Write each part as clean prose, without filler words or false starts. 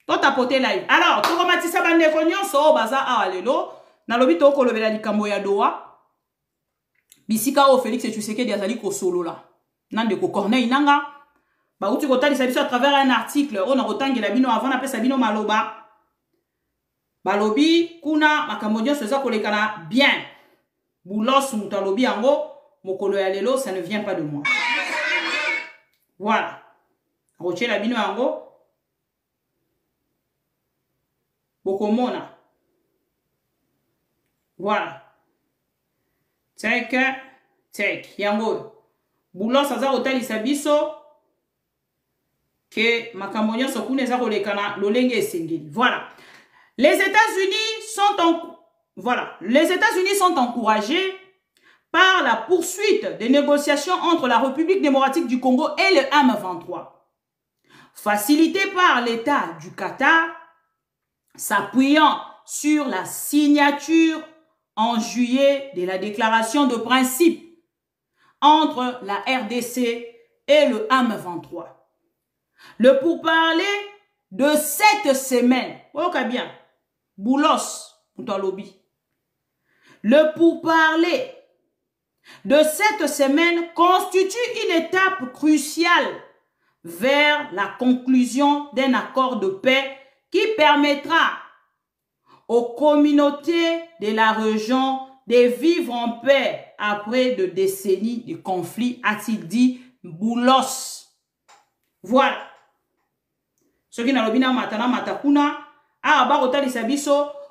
Toi, tapoter live. Alors, tu remarques ça, bande de so baza a lelo. Na lobi to ko lobela likambo ya doa. Bisika o Félix et Tshisekedi azali ko solo là. Nande ko Corneille nanga. Ba uti ko tali sabiso à travers un article. On a rotangela bino avant na pesa bino maloba. Balobi kuna makambo nyonso eza kolekana bien. Boulos mutalobi yango mokolo ya lelo ça ne vient pas de moi. Voilà. Roche la bino yango. Bokomona. Voilà. Tek, tek. Yango. Boulos aza otali sabiso. Que makambo so kuna eza kolekana lolenge esengeli. Voilà. Les États-Unis sont encouragés par la poursuite des négociations entre la République démocratique du Congo et le M23, facilitée par l'État du Qatar, s'appuyant sur la signature en juillet de la déclaration de principe entre la RDC et le M23. Le pourparler de cette semaine, bien, Boulos, le pourparler de cette semaine constitue une étape cruciale vers la conclusion d'un accord de paix qui permettra aux communautés de la région de vivre en paix après de décennies de conflits, a-t-il dit Boulos. Voilà. Ce qui n'a pas matana matakuna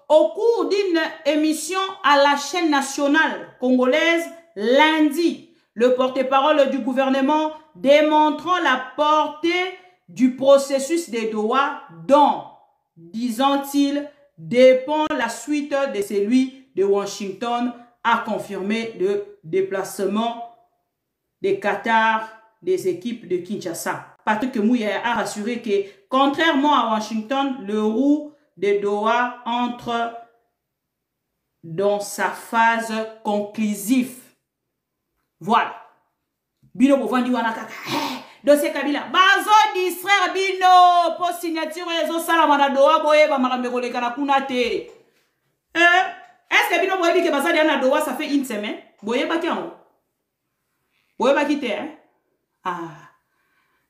au cours d'une émission à la chaîne nationale congolaise lundi, le porte-parole du gouvernement démontrant la portée du processus de Doha dont, disant-il, dépend la suite de celui de Washington, a confirmé le déplacement des Qatar des équipes de Kinshasa. Patrick Mouya a rassuré que, contrairement à Washington, le roue de Doha entre dans sa phase conclusive. Voilà. Bino Bovandi Wanakaka. Dossier Kabila. Bazo distraire Bino. Pour signature les salamana Doha boye ba marameko le kanakunate. Est-ce que Bino boye que Baza diana Doha ça fait une semaine? Boye ba kiango. Boye ba kite hein? Ah.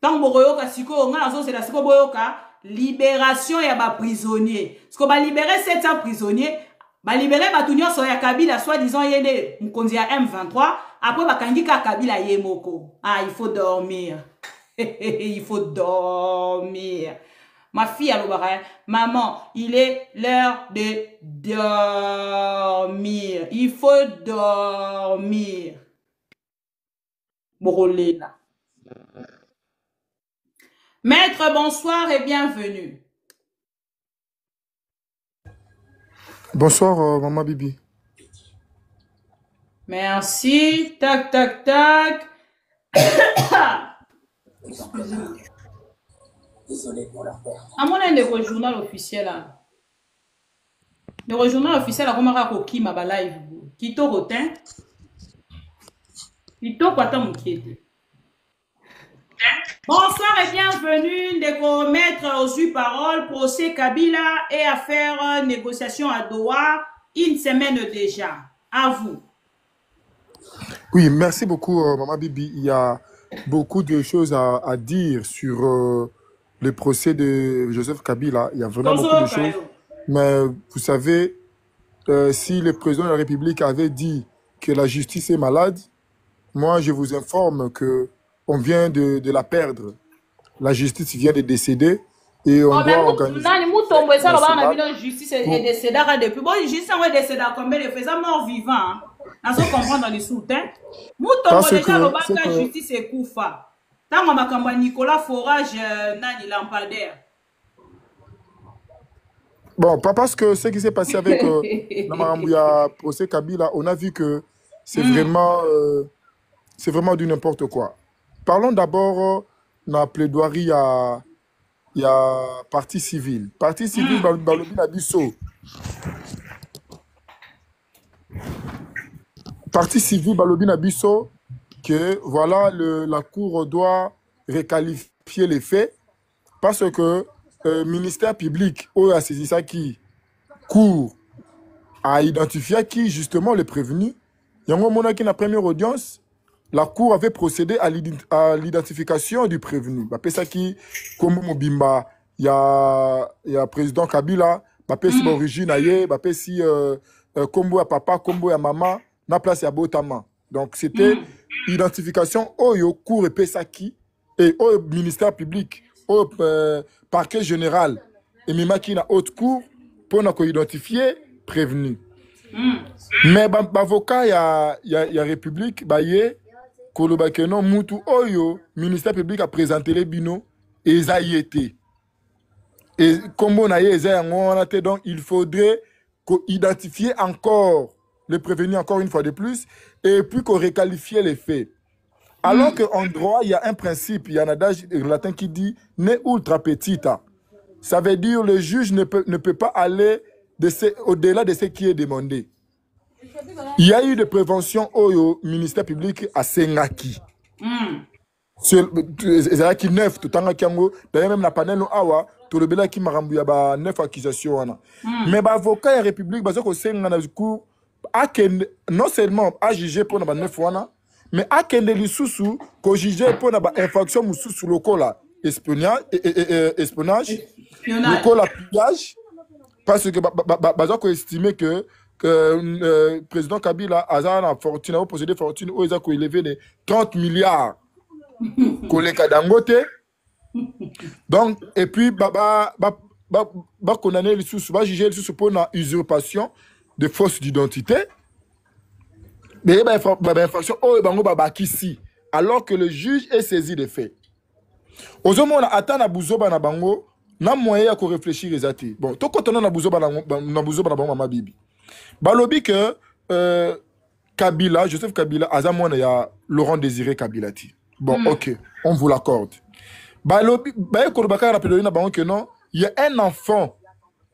Tant boyoka siko nga nazo c'est la siko boyoka libération ya ba prisonnier. Parce que ba libérer 700 prisonniers, ba libérer ba tunyo so ya Kabila soi-disant yene mkonzi ya M23, après ba kangika Kabila yemoko. Ah, il faut dormir. Il faut dormir. Ma fille a l'obara, maman, il est l'heure de dormir. Il faut dormir. Borolena. Maître, bonsoir et bienvenue. Bonsoir, Maman Bibi. Merci. Tac, tac, tac. Excusez-moi. Désolé pour leur perte. À mon avis, le journal officiel. Le journal officiel a remarqué qui m'a live. Qui t'a rotin. Qui t'a pas tant m'inquiéter. Bonsoir et bienvenue de mettre aux yeux paroles procès Kabila et affaire négociation à Doha, une semaine déjà. À vous. Oui, merci beaucoup, Maman Bibi. Il y a beaucoup de choses à dire sur le procès de Joseph Kabila. Il y a vraiment beaucoup de choses. Mais vous savez, si le président de la République avait dit que la justice est malade, moi je vous informe que on vient de la perdre. La justice vient de décéder et on doit organiser... La justice est décédée depuis. Bon, justice est décédée combien de fois? Ça mort vivant. On doit comprendre dans les sous-têtes. Parce que la justice est koufa. Tant que ma campagne Nicolas Forage nani lampadaire. Bon, pas parce que ce qui s'est passé avec Namambouya procès Kabila, on a vu que c'est vraiment du n'importe quoi. Parlons d'abord de la plaidoirie il y a partie civile. Partie civile, Balobi Nabiso. Partie civile, Balobi Nabiso, que voilà, la Cour doit requalifier les faits parce que ministère public, où a saisi ça qui court à identifier qui justement le prévenu. Il y a un moment qui, dans la première audience, la Cour avait procédé à l'identification du prévenu. Après ça qui, comme Mobimba, il y a président Kabila, après si origine ailleurs, après si combo à papa, combo à maman, na place à Botama. Donc c'était identification au Cour et Pesaki et au ministère public, au parquet général et même qui na haute cour pour nous identifier prévenu. Mais l'avocat il y a République baye kolobakeno mutu oyo ministère public a présenté les binos et ça y était. Et comme on a eu donc il faudrait qu'on identifie encore le prévenu encore une fois de plus et puis qu'on requalifie les faits. Alors qu'en droit, il y a un principe, il y a un adage latin qui dit « ne ultra petita ». Ça veut dire le juge ne peut pas aller au-delà de ce qui est demandé. Il y a eu des préventions au ministère public à Sengaki. C'est qui neuf, tout en Kiango, d'ailleurs même la panel awa, tout le bela qui m'a rembouillé à 9 accusations. Mais l'avocat de la République, non seulement a jugé pour 9 fois, mais a kende lisusu ko jugé pour na ba infraction mususu lokola espionnage lokola pillage parce que baza ko estimer que président Kabila a na fortune a possédé fortune ou a ko élevé de 30 milliards koleka Dangote. Donc et puis ba condamner lisusu ba juger lisusu pour na usurpation de fausse d'identité. Alors que le juge est saisi des faits. Aux hommes, on attend à Bouzoba na bango, na moyen à réfléchir les athées. Bon, tout quand on a Bouzoba na bango, ma bibi. Balobi que Kabila, Joseph Kabila, Azamon, il y a Laurent Désiré Kabilati. Bon, ok, on vous l'accorde. Balobi, que non, il y a un enfant,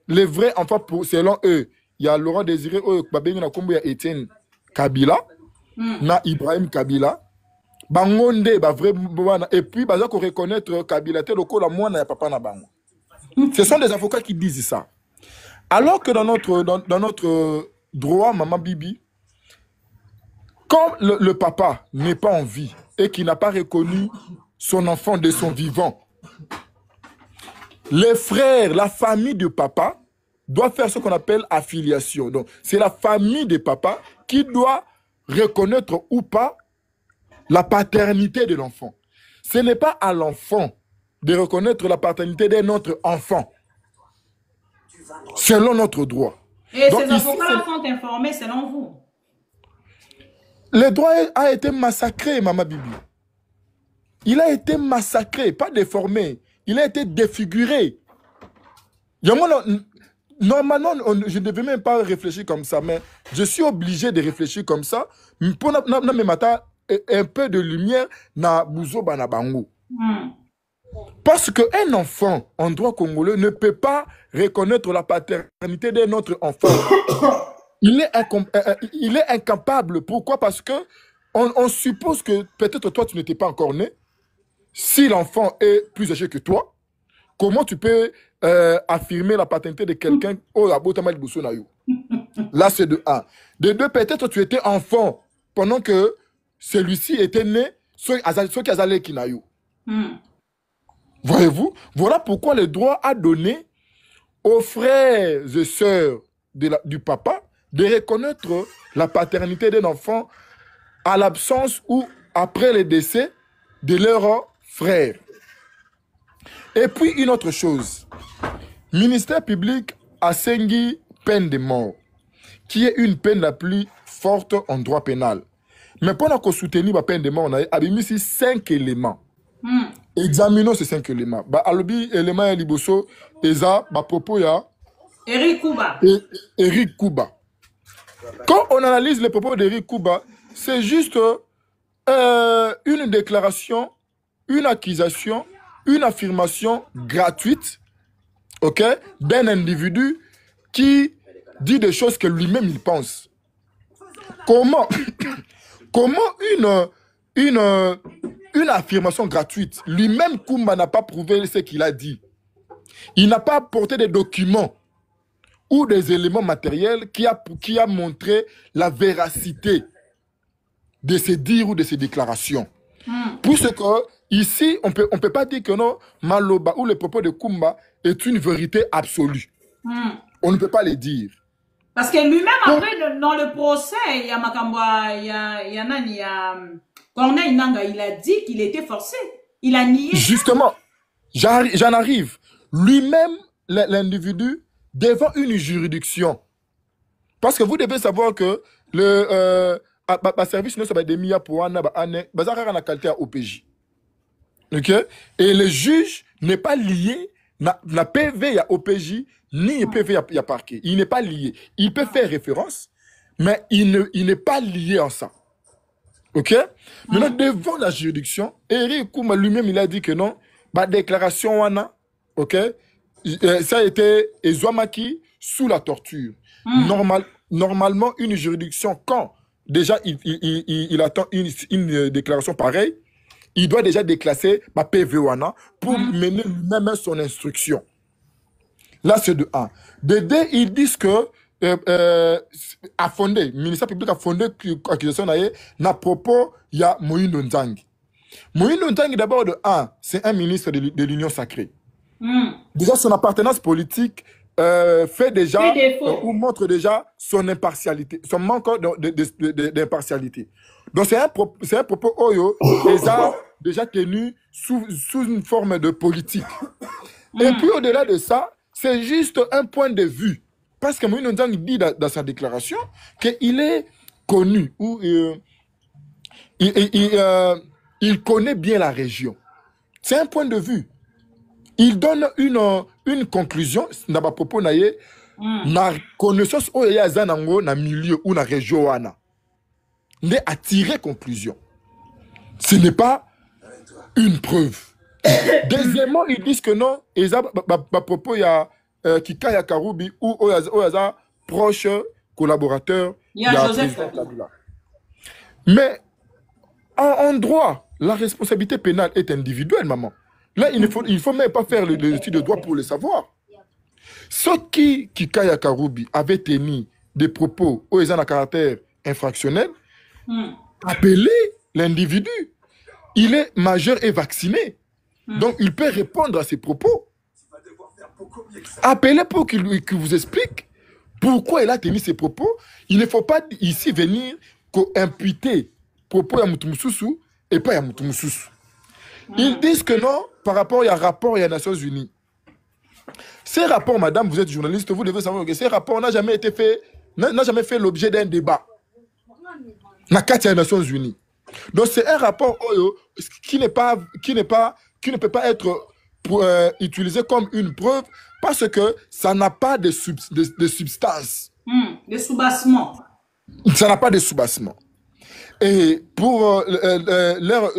les vrais enfants, selon eux, il y a Laurent Désiré, il y a Étienne Kabila, na Ibrahim Kabila, bangonde ba vrai et puis baza ko reconnaître Kabila te lokola mwana ya papa na bango. Ce sont des avocats qui disent ça. Alors que dans notre droit, maman Bibi, quand le papa n'est pas en vie et qui n'a pas reconnu son enfant de son vivant, les frères, la famille du papa doit faire ce qu'on appelle affiliation. Donc, c'est la famille de papa qui doit reconnaître ou pas la paternité de l'enfant. Ce n'est pas à l'enfant de reconnaître la paternité d'un autre enfant, selon notre droit. Et donc, ces avocats sont informés selon vous? Le droit a été massacré, Maman Bibi. Il a été massacré, pas déformé. Il a été défiguré. Normalement, je ne devais même pas réfléchir comme ça, mais je suis obligé de réfléchir comme ça pour me mettre un peu de lumière dans Bouzoba na bango. Parce qu'un enfant en droit congolais ne peut pas reconnaître la paternité d'un autre enfant. Il est incapable. Pourquoi? Parce que on suppose que peut-être toi, tu n'étais pas encore né. Si l'enfant est plus âgé que toi, comment tu peux affirmer la paternité de quelqu'un? Là, c'est de 1. De 2, peut-être tu étais enfant pendant que celui-ci était né, voyez-vous? Voilà pourquoi le droit a donné aux frères et sœurs du papa de reconnaître la paternité d'un enfant à l'absence ou après le décès de leur frère. Et puis une autre chose, ministère public a sengui peine de mort, qui est une peine la plus forte en droit pénal. Mais pendant qu'on soutenait la peine de mort, on a mis ici 5 éléments. Examinons ces 5 éléments. Alobi élément ya liboso eza ba propos ya Eric Kouba. Eric Kouba. Quand on analyse les propos d'Eric Kouba, c'est juste une déclaration, une accusation, une affirmation gratuite, ok, d'un individu qui dit des choses que lui-même il pense. Comment une affirmation gratuite, lui-même Koumba n'a pas prouvé ce qu'il a dit. Il n'a pas apporté des documents ou des éléments matériels qui a montré la véracité de ses dires ou de ses déclarations. Puisque ici, on peut pas dire que non, Maloba ou le propos de Kumba est une vérité absolue. On ne peut pas le dire. Parce que lui-même, après, dans le procès, il y a Makamba, il y a Corneille Nanga, il a dit qu'il était forcé. Il a nié. Justement, j'en arrive. Lui-même, l'individu, devant une juridiction. Parce que vous devez savoir que le service ne s'est pas pour un qualité à OPJ. OK? Et le juge n'est pas lié, la PV à OPJ, ni PV à parquet. Il n'est pas lié. Il peut faire référence, mais il n'est pas lié en ça. OK? Maintenant, devant la juridiction, Eric Kouma lui-même, il a dit que non, ma déclaration, OK? Ça a été Ezouamaki sous la torture. Normalement, une juridiction, quand déjà il attend une déclaration pareille, il doit déjà déclasser ma PV-WANA pour mener lui-même son instruction. Là, c'est de 1. De 2, ils disent que le ministère public a fondé l'accusation à propos, il y a Moïno Nzangi. Moïno Nzangi, d'abord, de 1, c'est un ministre de l'Union sacrée. Déjà, son appartenance politique fait déjà, ou montre déjà son impartialité, son manque d'impartialité. Donc, c'est un propos Oyo, déjà tenu sous une forme de politique. Et puis, au-delà de ça, c'est juste un point de vue. Parce que Moïno Nzangi dit dans sa déclaration qu'il est connu, ou il connaît bien la région. C'est un point de vue. Il donne une conclusion, dans ma propos, na connaissance où il y a un milieu ou na région. Mais à tirer conclusion. Ce n'est pas une preuve. Deuxièmement, ils disent que non, et ça, ma propos, il y a Kikaya Karoubi ou il y a proche collaborateur. Il y a Joseph Kabila. Mais en droit, la responsabilité pénale est individuelle, maman. Là, il ne faut même pas faire l'étude de droit pour le savoir. Ce qui Kikaya Karoubi avait tenu des propos aux à caractère infractionnel, appelez l'individu. Il est majeur et vacciné. Donc, il peut répondre à ses propos. Appelez pour qu'il vous explique pourquoi il a tenu ses propos. Il ne faut pas ici venir imputer propos à Moutoumoussoussou et pas à Moutoumoussoussou. Ils disent que non, par rapport à un rapport et à Nations Unies. Ces rapports, madame, vous êtes journaliste, vous devez savoir que ces rapports n'ont jamais fait l'objet d'un débat. Dans les Nations Unies. Donc c'est un rapport qui ne peut pas être utilisé comme une preuve parce que ça n'a pas de substance. De soubassement. Ça n'a pas de soubassement. Et pour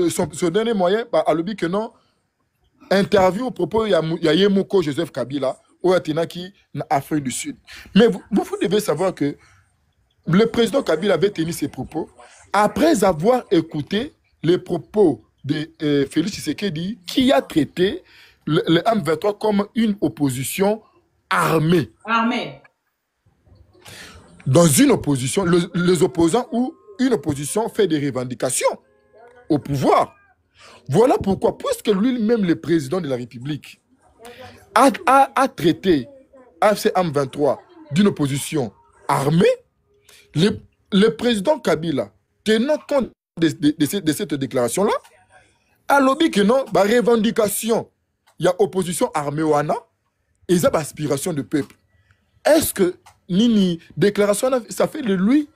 son dernier moyen, à l'objet que non, interview au propos, il y a Yemoko Joseph Kabila, ou Atinaki, en Afrique du Sud. Mais vous devez savoir que le président Kabila avait tenu ses propos après avoir écouté les propos de Félix Tshisekedi, qui a traité le M23 comme une opposition armée. Dans une opposition, les opposants ou une opposition fait des revendications au pouvoir. Voilà pourquoi, puisque lui-même, le président de la République, a traité AFC-M23 d'une opposition armée, le président Kabila, tenant compte de cette déclaration-là, a lobby que non, la revendication, il y a opposition armée wana, et ça, aspiration de peuple. Est-ce que Nini, déclaration, ça fait de lui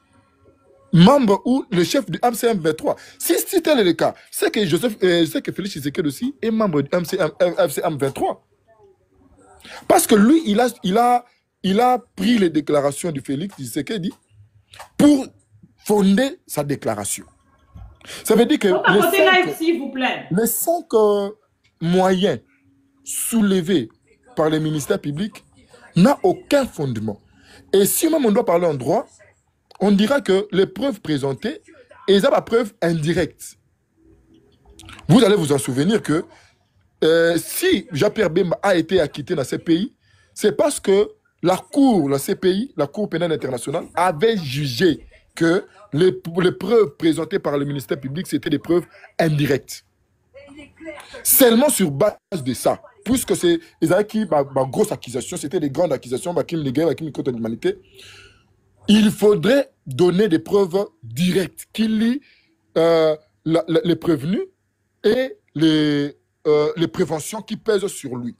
membre ou le chef du MCM23? Si tel est le cas, c'est que Félix Tshisekedi aussi est membre du MCM23. Parce que lui, il a pris les déclarations de Félix Tshisekedi pour fonder sa déclaration. Ça veut dire que les 5 moyens soulevés par les ministères publics n'ont aucun fondement. Et si même on doit parler en droit, on dira que les preuves présentées, elles ont la preuve indirecte. Vous allez vous en souvenir que si Jean-Pierre Bemba a été acquitté dans ces pays, c'est parce que la CPI, la Cour pénale internationale, avait jugé que les preuves présentées par le ministère public, c'était des preuves indirectes. Seulement sur base de ça, puisque c'est une grosse accusation, c'était des grandes accusations, des guerres, des contre l'humanité, il faudrait donner des preuves directes qui lient les prévenus et les préventions qui pèsent sur lui.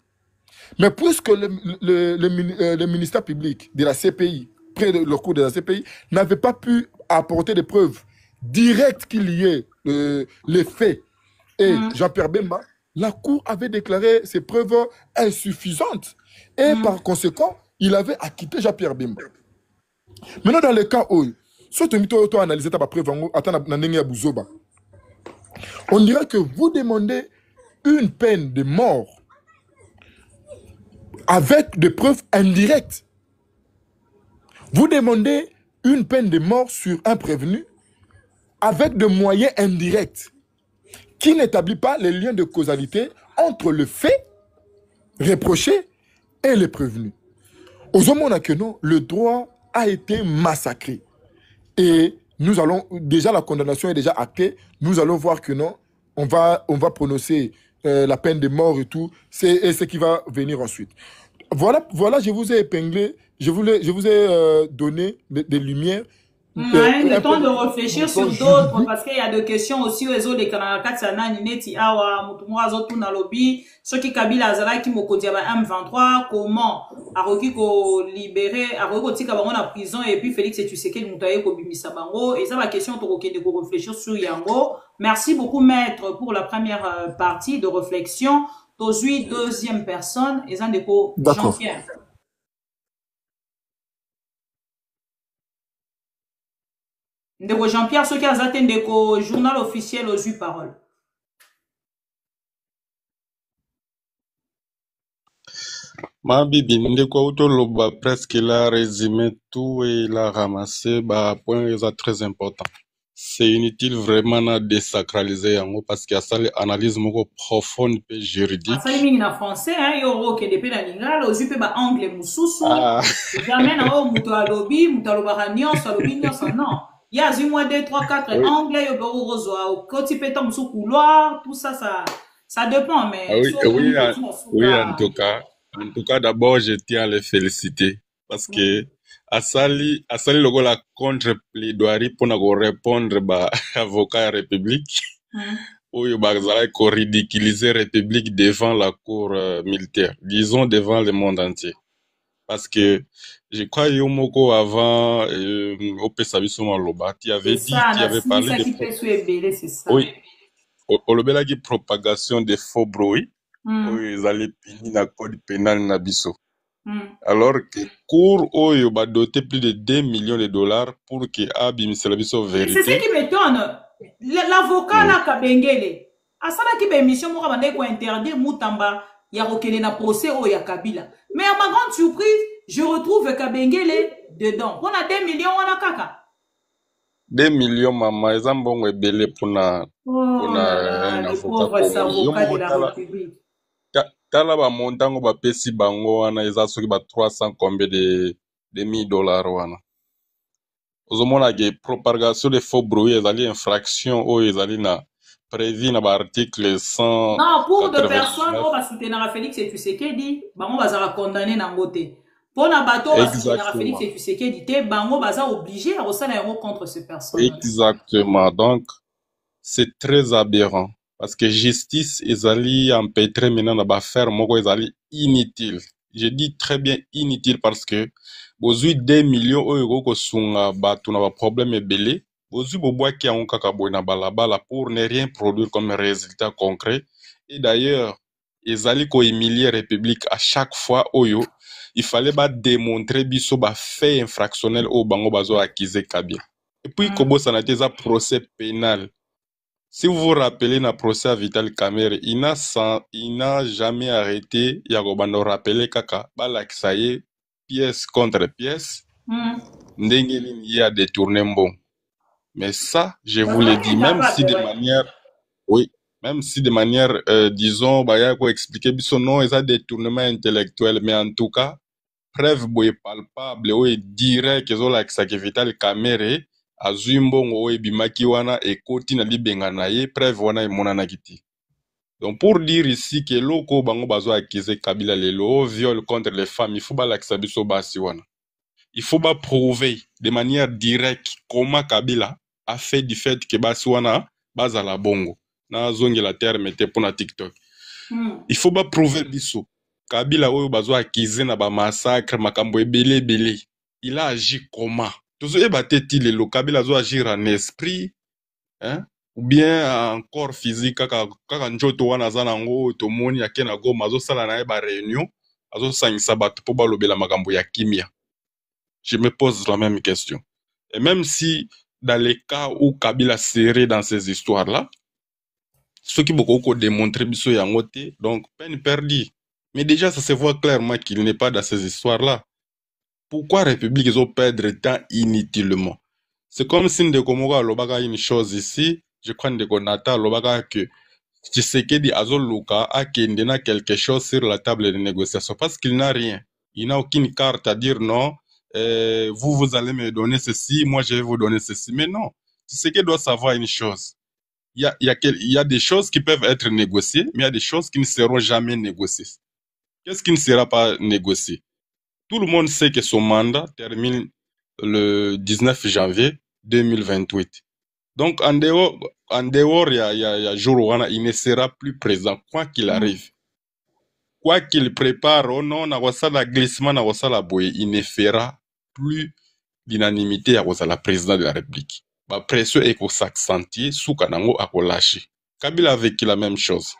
Mais puisque le ministère public de la CPI, près de le cours de la CPI, n'avait pas pu apporter des preuves directes qui liaient les faits et Jean-Pierre Bemba, la Cour avait déclaré ces preuves insuffisantes. Et par conséquent, il avait acquitté Jean-Pierre Bemba. Maintenant, dans le cas où, on dirait que vous demandez une peine de mort avec des preuves indirectes. Vous demandez une peine de mort sur un prévenu avec des moyens indirects qui n'établit pas les liens de causalité entre le fait reproché et le prévenu. Aux hommes que non, le droit a été massacré. Et nous allons, déjà la condamnation est déjà actée, nous allons voir que non, on va prononcer la peine de mort et tout, c'est ce qui va venir ensuite. Voilà, je vous ai épinglé, je vous ai donné des lumières. Le temps de réfléchir sur d'autres, parce qu'il y a des questions aussi aux réseaux des Canada 4 Nineti Awa, Mutumwazo Tunalobi, ceux qui Kabila Azala qui Mokodiaba M23, comment Aroki ko libéré, Aroki Tika Bango na prison, et puis Félix et Tshisekedi Moutaye ko Bimisa Bango, et ça la question de réfléchir sur Yango. Merci beaucoup, maître, pour la première partie de réflexion. Tozui, deuxième personne, et Zandeko Jean-Pierre. Ndeko Jean-Pierre, ceux qui ont atteint le journal officiel aux yeux parole. Ma bibi, ndeko Autoloba presque l'a résumé tout et l'a ramassé, point très important. C'est inutile vraiment de désacraliser parce qu'il y a ça l'analyse profonde et juridique. Ça limite en français, hein, yoro que depuis la lingala, aux yeux pas anglais mususu. Jamais na o mutalobi, mutalobahanion, salobinion, non. Il y a 1 mois 2 3 4 anglais yo baro rozo quand tu peux tomber sous couloir tout ça ça dépend mais oui en tout cas d'abord je tiens à les féliciter parce que asali logo la contre plaidoirie pour répondre avocat à République ou bazala ko ridiculiser République devant la cour militaire, disons devant le monde entier. Parce que je crois Yomoko avant au Pesabiso Loba, tu avais dit, tu avais parlé de oui, au lobela qui propagation de faux bruits, où ils allaient punir la code pénal nabiso. Alors que cour oyo ba doté plus de 2 millions de dollars pour que Abim Selabiso vérité. C'est ce qui m'étonne. L'avocat là Kabengele, à ça là qui be mission mo kabande ko interdire Mutamba ya rokele na procès o ya Kabila. Mais à ma grande surprise, je retrouve Kabengele dedans. On a 2 millions, on a kaka. 2 millions, maman, ils ont bon ébélé pour un avocat de la République. Tala ba montango ba pesi bango wana eza soki ba 300 combien de $1000 wana. Ozomona ke propagation de faux bruits ezali infraction o ezali na prévu na ba article 100. Non, pour deux personnes on va soutenir Félix et Tshisekedi, bango bazala condamné na ngote. Pour na bateau on va soutenir Félix et Tshisekedi te bango baza obligé à resala yango contre ces personnes. Exactement. Donc c'est très aberrant. Parce que justice, ezali empêtré maintenant dans l'affaire, moko ezali inutile. Je dis très bien inutile parce que, bozui 2 millions euros ko sunga batu na ba problème ebele, bozui boboa ki an kaka boy na balabala pour ne rien produire comme résultat concret. Et d'ailleurs, ezali ko humilier République à chaque fois oyo, il fallait ba démontrer biso ba fait infractionnel au bango bazo accuser Kabila. Et puis, kobo sanate za procès pénal. Si vous vous rappelez dans le procès à Vital Kamerhe, il n'a jamais arrêté, il y a rappelé kaka, balaksaye, pièce contre pièce, Ndengelin y a détourné bon. Mais ça, je vous l'ai dit, même si de manière, oui, Même si de manière, disons, bah, y a quoi expliquer, biso non, ils ont des détournement intellectuel, mais en tout cas, preuve boye palpable, ou direct, ils ont la Vital Kamere, azumbongo, ou bimaki wana, et koti na libenga na ye, preuve wana e monana kiti. Donc, pour dire ici que loko bango bazo acquise Kabila lelo, viol contre les femmes, il faut pas l'accepter biso basi wana. Il faut pas prouver de manière directe comment Kabila a fait du fait que basi wana, bazala bongo. Na zongi la terre mette pour na TikTok. Il faut pas prouver biso. Kabila oyo bazo acquise na ba massacre, makambo ebele belé. Il a agi comment? Tozo eba teti lelo, Kabila zo agir en esprit, hein? Ou bien en corps physique, kaka njoto wana zanango, tomoni yake na goma, azo sala na eba réunion, azo sangisa bato po balobela makambo ya kimia. Je me pose la même question. Et même si, dans les cas où Kabila serait dans ces histoires-là, ceux qui beaucoup démontré biso yangote, donc peine perdue. Mais déjà, ça se voit clairement qu'il n'est pas dans ces histoires-là. Pourquoi la République ils ont perdre temps inutilement? C'est comme si Ndekomora Lobaka une chose ici, je crois Ndekonata Lobaka que Tshisekedi Azoluka a kendena quelque chose sur la table de négociation parce qu'il n'a rien. Il n'a aucune carte à dire non, vous allez me donner ceci, moi je vais vous donner ceci. Mais non, Tshisekedi doit savoir une chose. Il y a des choses qui peuvent être négociées, mais il y a des choses qui ne seront jamais négociées. Qu'est-ce qui ne sera pas négocié? Tout le monde sait que son mandat termine le 19 janvier 2028. Donc, en dehors, il y a jour où il ne sera plus présent, quoi qu'il arrive. Quoi qu'il prépare, oh non, la glissement, la boye, il ne fera plus l'unanimité à la présidente de la République. La pression est qu'on s'accentuer, sous Kanango à lâcher. Kabila a vécu la même chose.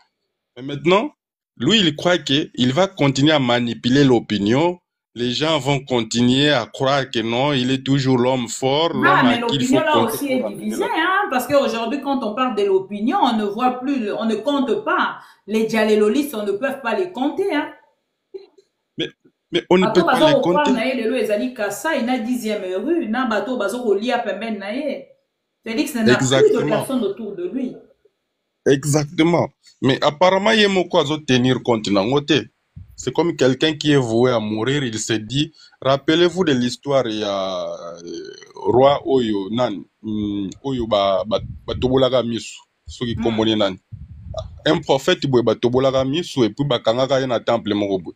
Mais maintenant, lui, il croit qu'il va continuer à manipuler l'opinion. Les gens vont continuer à croire que non, il est toujours l'homme fort, l'homme à qui il faut là aussi est divisée, hein, parce qu'aujourd'hui, quand on parle de l'opinion, on ne voit plus, on ne compte pas. Les dialélolistes, on ne peut pas les compter, hein. Mais on ne peut pas les compter. Il a 10e rue, il Félix n'a plus de personne autour de lui. Exactement. Mais apparemment, il y a quoi tenir compte. C'est comme quelqu'un qui est voué à mourir, il s'est dit, rappelez-vous de l'histoire, il y a roi Oyo, nan, Oyo batobolaga misu, ceux qui commonent nan. Un prophète, il batobolaga misu, et puis bakangaka na temple morobo.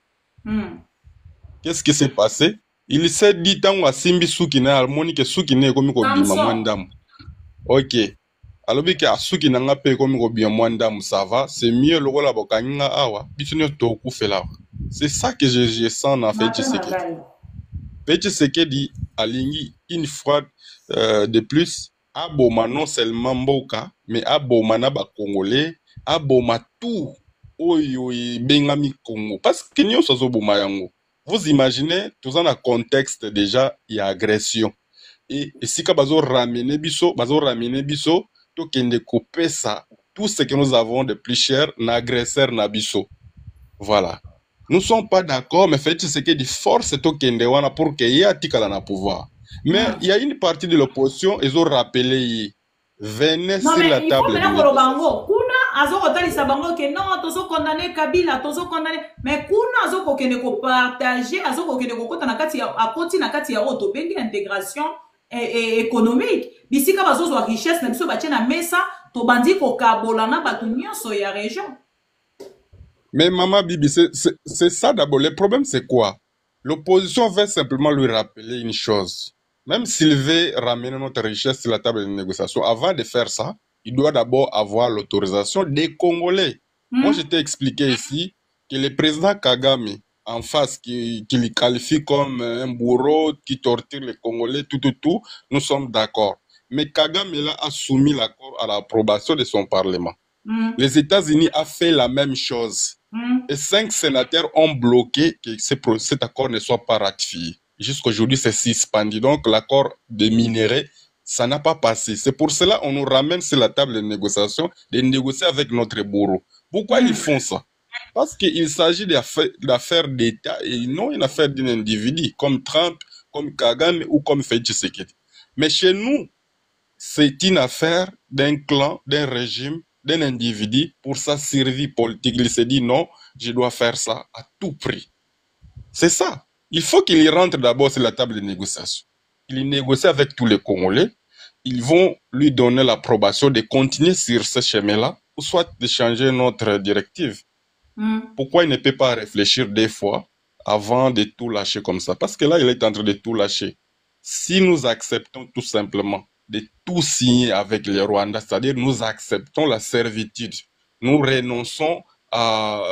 Qu'est-ce qui s'est passé? Il s'est dit, tant à simbi souki na harmonique, souki ne komi ko bima mwandam. Ok. Alors, que Asuki n'a pas comme bien moins ça va, c'est mieux le rôle à Bokanga Awa, c'est ça que je sens en fait. Tshisekedi alingi une fois de plus, aboma non seulement Mboka, mais aboma na ba Congolais, aboma tout oyo bengami Congo. Parce que nous sommes boma yango. Vous imaginez, tout dans un contexte déjà, il y a agression. Et si ka bazo ramener biso, tout ce que nous avons de plus cher, n'agresseur n'abisso. Voilà. Nous ne sommes pas d'accord, mais fait ce que dit force tout kendewana pour qu'il y ait un pouvoir. Mais il y a une partie de l'opposition, ils ont rappelé, venez sur la table. Non, condamné Kabila, condamné. Mais kuna azo kokene ko partager, azo kokene ko kota na kati ya akoti na kati ya auto bengi intégration économique. D'ici ka bazo zo richesse na biso ba na mesa to bandi ko kabola na batu nyonso ya région. Mais Maman Bibi, c'est ça d'abord. Le problème c'est quoi? L'opposition veut simplement lui rappeler une chose. Même s'il veut ramener notre richesse sur la table de négociation, avant de faire ça, il doit d'abord avoir l'autorisation des Congolais. Moi, je t'ai expliqué ici que le président Kagame, en face, qui le qualifie comme un bourreau, qui torture les Congolais, tout, nous sommes d'accord. Mais Kagame là, a soumis l'accord à l'approbation de son Parlement. Les États-Unis ont fait la même chose. Et 5 sénateurs ont bloqué que cet accord ne soit pas ratifié. Jusqu'aujourd'hui, c'est suspendu. Donc, l'accord des minéraux, ça n'a pas passé. C'est pour cela qu'on nous ramène sur la table de négociation, de négocier avec notre bourreau. Pourquoi ils font ça? Parce qu'il s'agit d'affaires d'État et non une affaire d'un individu, comme Trump, comme Kagame ou comme Félix Tshisekedi. Mais chez nous, c'est une affaire d'un clan, d'un régime d'un individu pour sa survie politique. Il s'est dit non, je dois faire ça à tout prix. C'est ça. Il faut qu'il rentre d'abord sur la table de négociation. Il négocie avec tous les Congolais. Ils vont lui donner l'approbation de continuer sur ce chemin-là, ou soit de changer notre directive. Pourquoi il ne peut pas réfléchir des fois avant de tout lâcher comme ça? Parce que là, il est en train de tout lâcher. Si nous acceptons tout simplement de tout signer avec les Rwandais, c'est-à-dire nous acceptons la servitude, nous renonçons à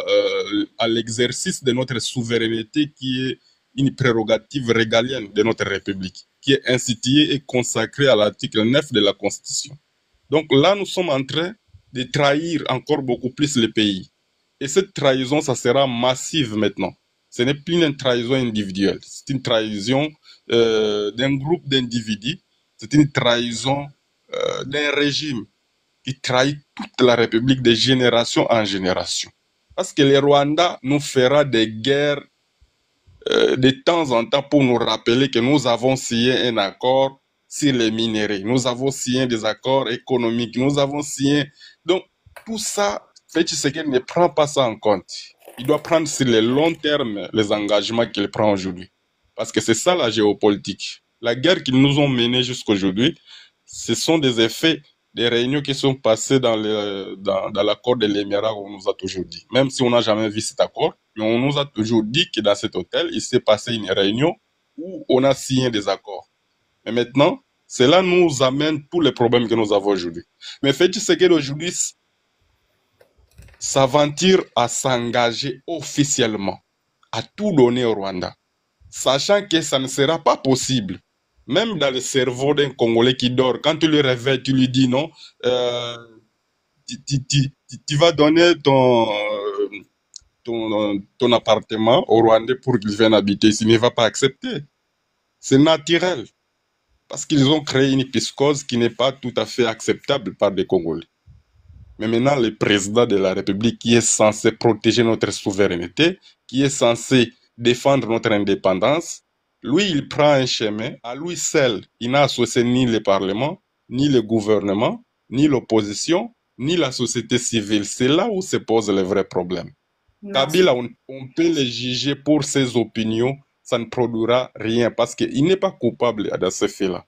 l'exercice de notre souveraineté qui est une prérogative régalienne de notre République, qui est instituée et consacrée à l'article 9 de la Constitution. Donc là, nous sommes en train de trahir encore beaucoup plus le pays. Et cette trahison, ça sera massive maintenant. Ce n'est plus une trahison individuelle, c'est une trahison d'un groupe d'individus, c'est une trahison d'un régime qui trahit toute la République de génération en génération. Parce que les Rwandais nous fera des guerres de temps en temps pour nous rappeler que nous avons signé un accord sur les minéraux, nous avons signé des accords économiques, nous avons signé... Donc, tout ça, Félix Tshisekedi ne prend pas ça en compte. Il doit prendre sur le long terme les engagements qu'il prend aujourd'hui. Parce que c'est ça la géopolitique. La guerre qu'ils nous ont menée jusqu'à aujourd'hui, ce sont des effets des réunions qui sont passées dans l'accord de l'Émirat qu'on nous a toujours dit. Même si on n'a jamais vu cet accord, mais on nous a toujours dit que dans cet hôtel, il s'est passé une réunion où on a signé des accords. Mais maintenant, cela nous amène tous les problèmes que nous avons aujourd'hui. Mais Félix Tshisekedi aujourd'hui s'aventure à s'engager officiellement, à tout donner au Rwanda, sachant que ça ne sera pas possible. Même dans le cerveau d'un Congolais qui dort, quand tu le réveilles, tu lui dis non, tu vas donner ton appartement au Rwandais pour qu'il vienne habiter ici. Il ne va pas accepter. C'est naturel. Parce qu'ils ont créé une psychose qui n'est pas tout à fait acceptable par des Congolais. Mais maintenant, le président de la République qui est censé protéger notre souveraineté, qui est censé défendre notre indépendance, lui, il prend un chemin. À lui seul, il n'a associé ni le Parlement, ni le gouvernement, ni l'opposition, ni la société civile. C'est là où se posent les vrais problèmes. Kabila, on peut le juger pour ses opinions, ça ne produira rien parce qu'il n'est pas coupable dans ce fait-là.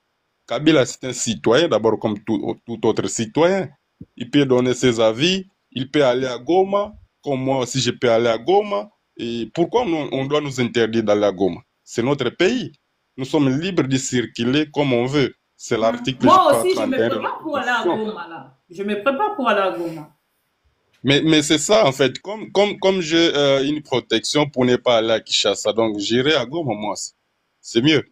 Kabila, c'est un citoyen, d'abord comme tout autre citoyen. Il peut donner ses avis, il peut aller à Goma, comme moi aussi je peux aller à Goma. Et pourquoi on doit nous interdire d'aller à Goma? C'est notre pays. Nous sommes libres de circuler comme on veut. C'est l'article... Moi aussi, je me prépare pour aller à Goma, là. Je me prépare pour aller à Goma. Mais c'est ça, en fait. Comme j'ai une protection pour ne pas aller à Kinshasa, donc j'irai à Goma, moi. C'est mieux.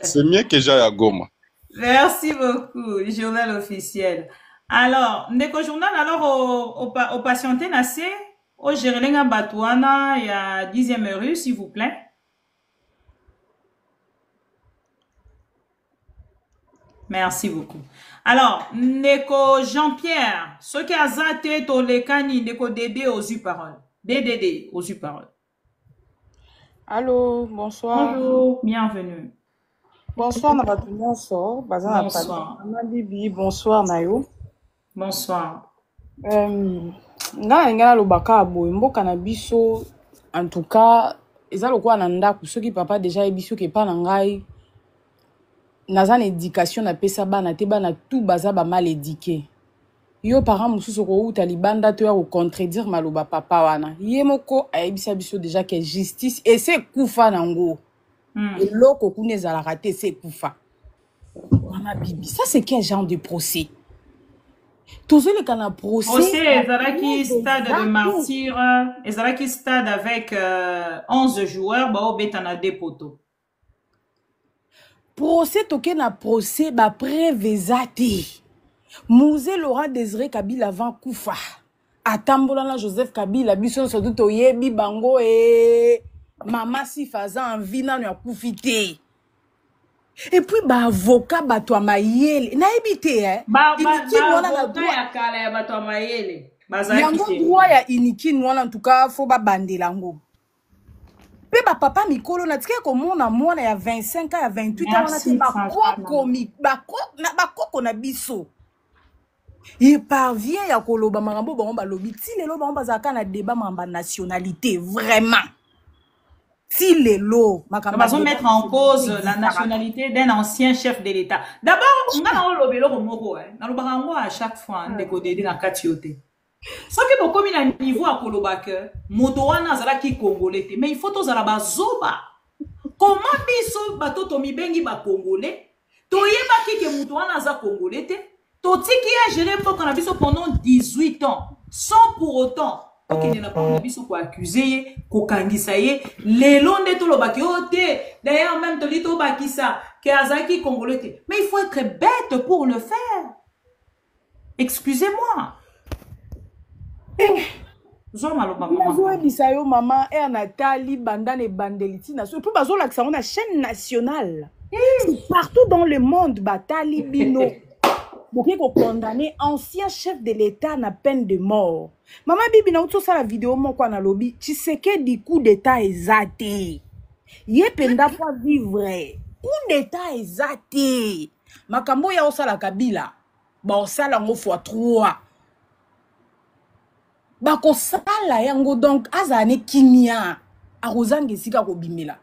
C'est mieux que j'aille à Goma. Merci beaucoup, journal officiel. Alors, Ndeko Journal, alors, au patienté nassé, au Jérélenga Batouana, il y a 10e rue, s'il vous plaît. Merci beaucoup. Alors, Ndeko Jean-Pierre, ce qui a zaté Tolekani, Ndeko Dédé aux parole. DDD aux parole. Allô, bonsoir. Bonjour, bienvenue. Bonsoir, Bonsoir. Bonsoir, Nayo. Bonsoir. Nga lobaka boy mboka na biso en tout cas eza lokwa na ndako soki papa déjà ebiso ke pa na ngai naza na éducation na pesa bana te bana tout baza ba mal éduqué yo parent mususu ko uta libanda to ya ko contredire maloba papa wana ye moko ayebisa biso déjà que justice et c'est kufa nango eloko kuna ezalaka te c'est kufa mama bibi ça c'est quel genre de procès? Procès Ezaraki stade de martyr, Ezaraki stade avec 11 joueurs, bah au betana des poteaux. Procès toke na procès ba prévezati. Mouzé Laurent Désiré Kabila avant Koufa. Atambola na Joseph Kabila biso surtout toyebi bango et mama si faisant envie na ya koufité. Et puis ba avocat bato mayele na ebité hein yango droit ya inikin wana en tout cas faut ba bandela ngo pe ba papa mikolo na tike ko mona mwana ya 25 ans ya 28 ans wana te ba koko na biso Il parvient à koloba marambo bango balobi ti lelo bango bazaka na débat mamba nationalité vraiment. Si lelo Nous allons mettre en cause la nationalité d'un ancien chef de l'État. D'abord, on a un lobelo romoko na lobarango à chaque fois ndekode na katiote. Ça que beaucoup mis à niveau à kolobake, moto wana azalaki congolais te, mais il faut tozala bazoba. Comment biso bato tomi bengi ba congolais? Toyebaki ke moto wana aza congolais te. Totiki a géré pendant 18 ans, sans pour autant qu'il n'y a pas accusé, kokangisa ye, les longs de tolobaki ote, d'ailleurs même tolito bakisa, que azaki congolais. Mais il faut être bête pour le faire. Excusez-moi. Maman et Nathalie Bandane Bandeliti na puis bazo la chaîne nationale. Partout dans le monde, Batali Bino. Vous pouvez condamner ancien chef de l'État à peine de mort. Maman Bibi, na ça la vidéo mon quoi na lobby. Tu sais que du coup d'État exacté. Yé penda pour vivre. Coup d'État exacté. Makambo ya osala Kabila. Ba osala ngo fois 3. Ba ko sala yango donc azane kimia. Arozange sika ko bimela.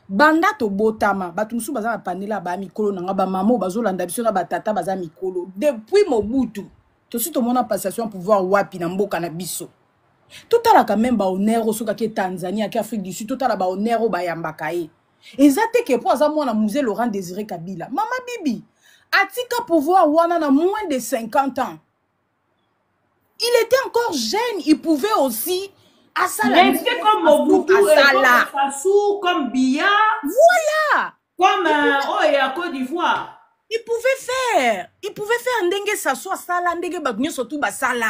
Banda to botama batumsu baza na panela ba mikolo nanga ba mamo bazolanda biso na batata baza mikolo depuis Mobutu to si to mona passation pouvoir wapi na mboka na biso tout ala quand même ba honneur soka ke Tanzania ke Afrique du Sud tout ala ba honneur ba yambaka e ezate ke po aza mwana musée Laurent Désiré Kabila mama bibi atika pouvoir wana na moins de 50 ans il était encore jeune il pouvait aussi rester comme Mobutu, comme Biya. Voilà. Comme à Côte d'Ivoire. Il pouvait faire ndenge s'assoit sala ndenge bagnyo surtout basala.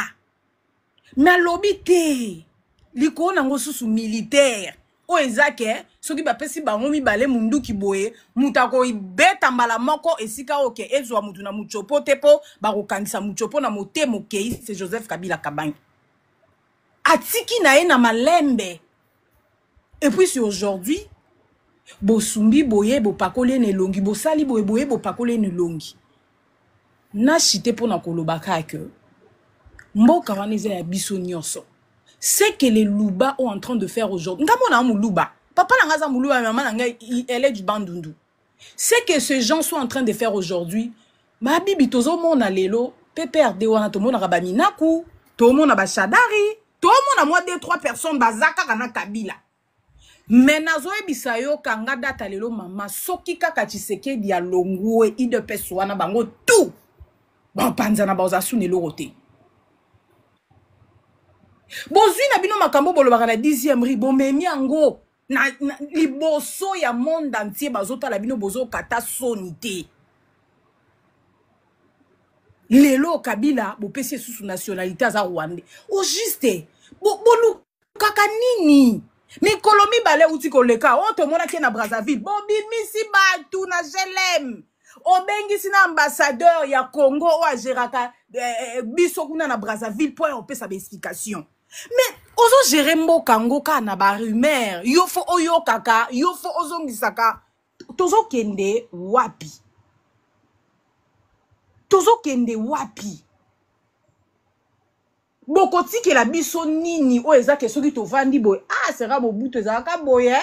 Mais lobité. Liko nango susu militaire. O ezake soki bapesi bango mibale mundu kiboye mutako ibeta mbala moko esika oke ezwa mutu na muchopo tepo bakokangisa muchopo na motemo kei c'est Joseph Kabila Kabange. Atiki na na malembe. Et puis c'est aujourd'hui, bosumbi boye bo pakole ne longi, bosali boye boye bo pakole ne longi. Na chité pour na kolobaka que mboka waneze ya biso nyonso. C'est que les Louba sont en train de faire aujourd'hui. Ngamona mu Louba. Papa na ngaza mu Louba, maman na elle est du bandundu. C'est que ces gens sont en train de faire aujourd'hui. Ma bibi tozo mona lelo, PPRD wana to mona rabaminaku, to mona ba Shadari. Tout le monde a moins de 3 personnes bazaka kana Kabila. Mais nazo ebisayo kanga data lelo mama soki kaka Tshisekedi ya longwe ide peswana bango tout. Bon panzana baza sune lorote. Bozui na bino makambo bolobaka na 10e ri bomemi yango na liboso ya monde entier bazota la bino bozo kata sonité. Lelo Kabila bo pesi sous nationalité aza Rwanda au juste bolu kaka nini mikolo mibale uti koleka o to mona ke na Brazzaville bo bimisi batu na Jelem obengi na ambassadeur ya Congo o ageraka biso kuna na Brazzaville pour on pesa explication mais ozo gérer mboka ngoka na ba rumeur yo fo oyo kaka yo fo ozongisaka tozo kende wapi tozo kende wapi bokoti ke la biso nini o ezake soki to vandi boy ah sera Mobutu ezaka boye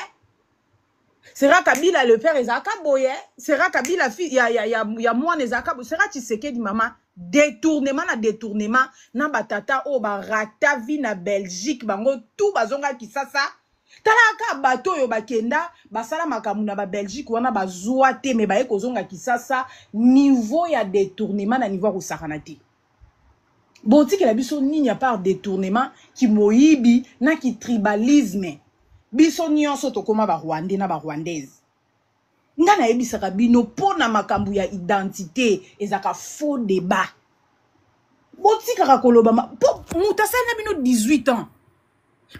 sera Kabila le père ezaka boye sera Kabila fille ya mwana ezaka boye sera Tshisekedi mama détournement na batata o ba rata vi na Belgique bango tout bazonga kisasa talaka bato yo bakenda basala makamu na ba Belgique wana bazwa te me baye kozonga kisasa niveau ya détournement na niveau kusakana te boti ke la biso nini a part détournement ki moyibi na ki tribalisme biso nyonso tokoma ba Rwandais na ba Rwandaise ngana yebisaka bino pona makambu ya identité ezaka faux débat boti kaka koloba mutasana bino 18 ans.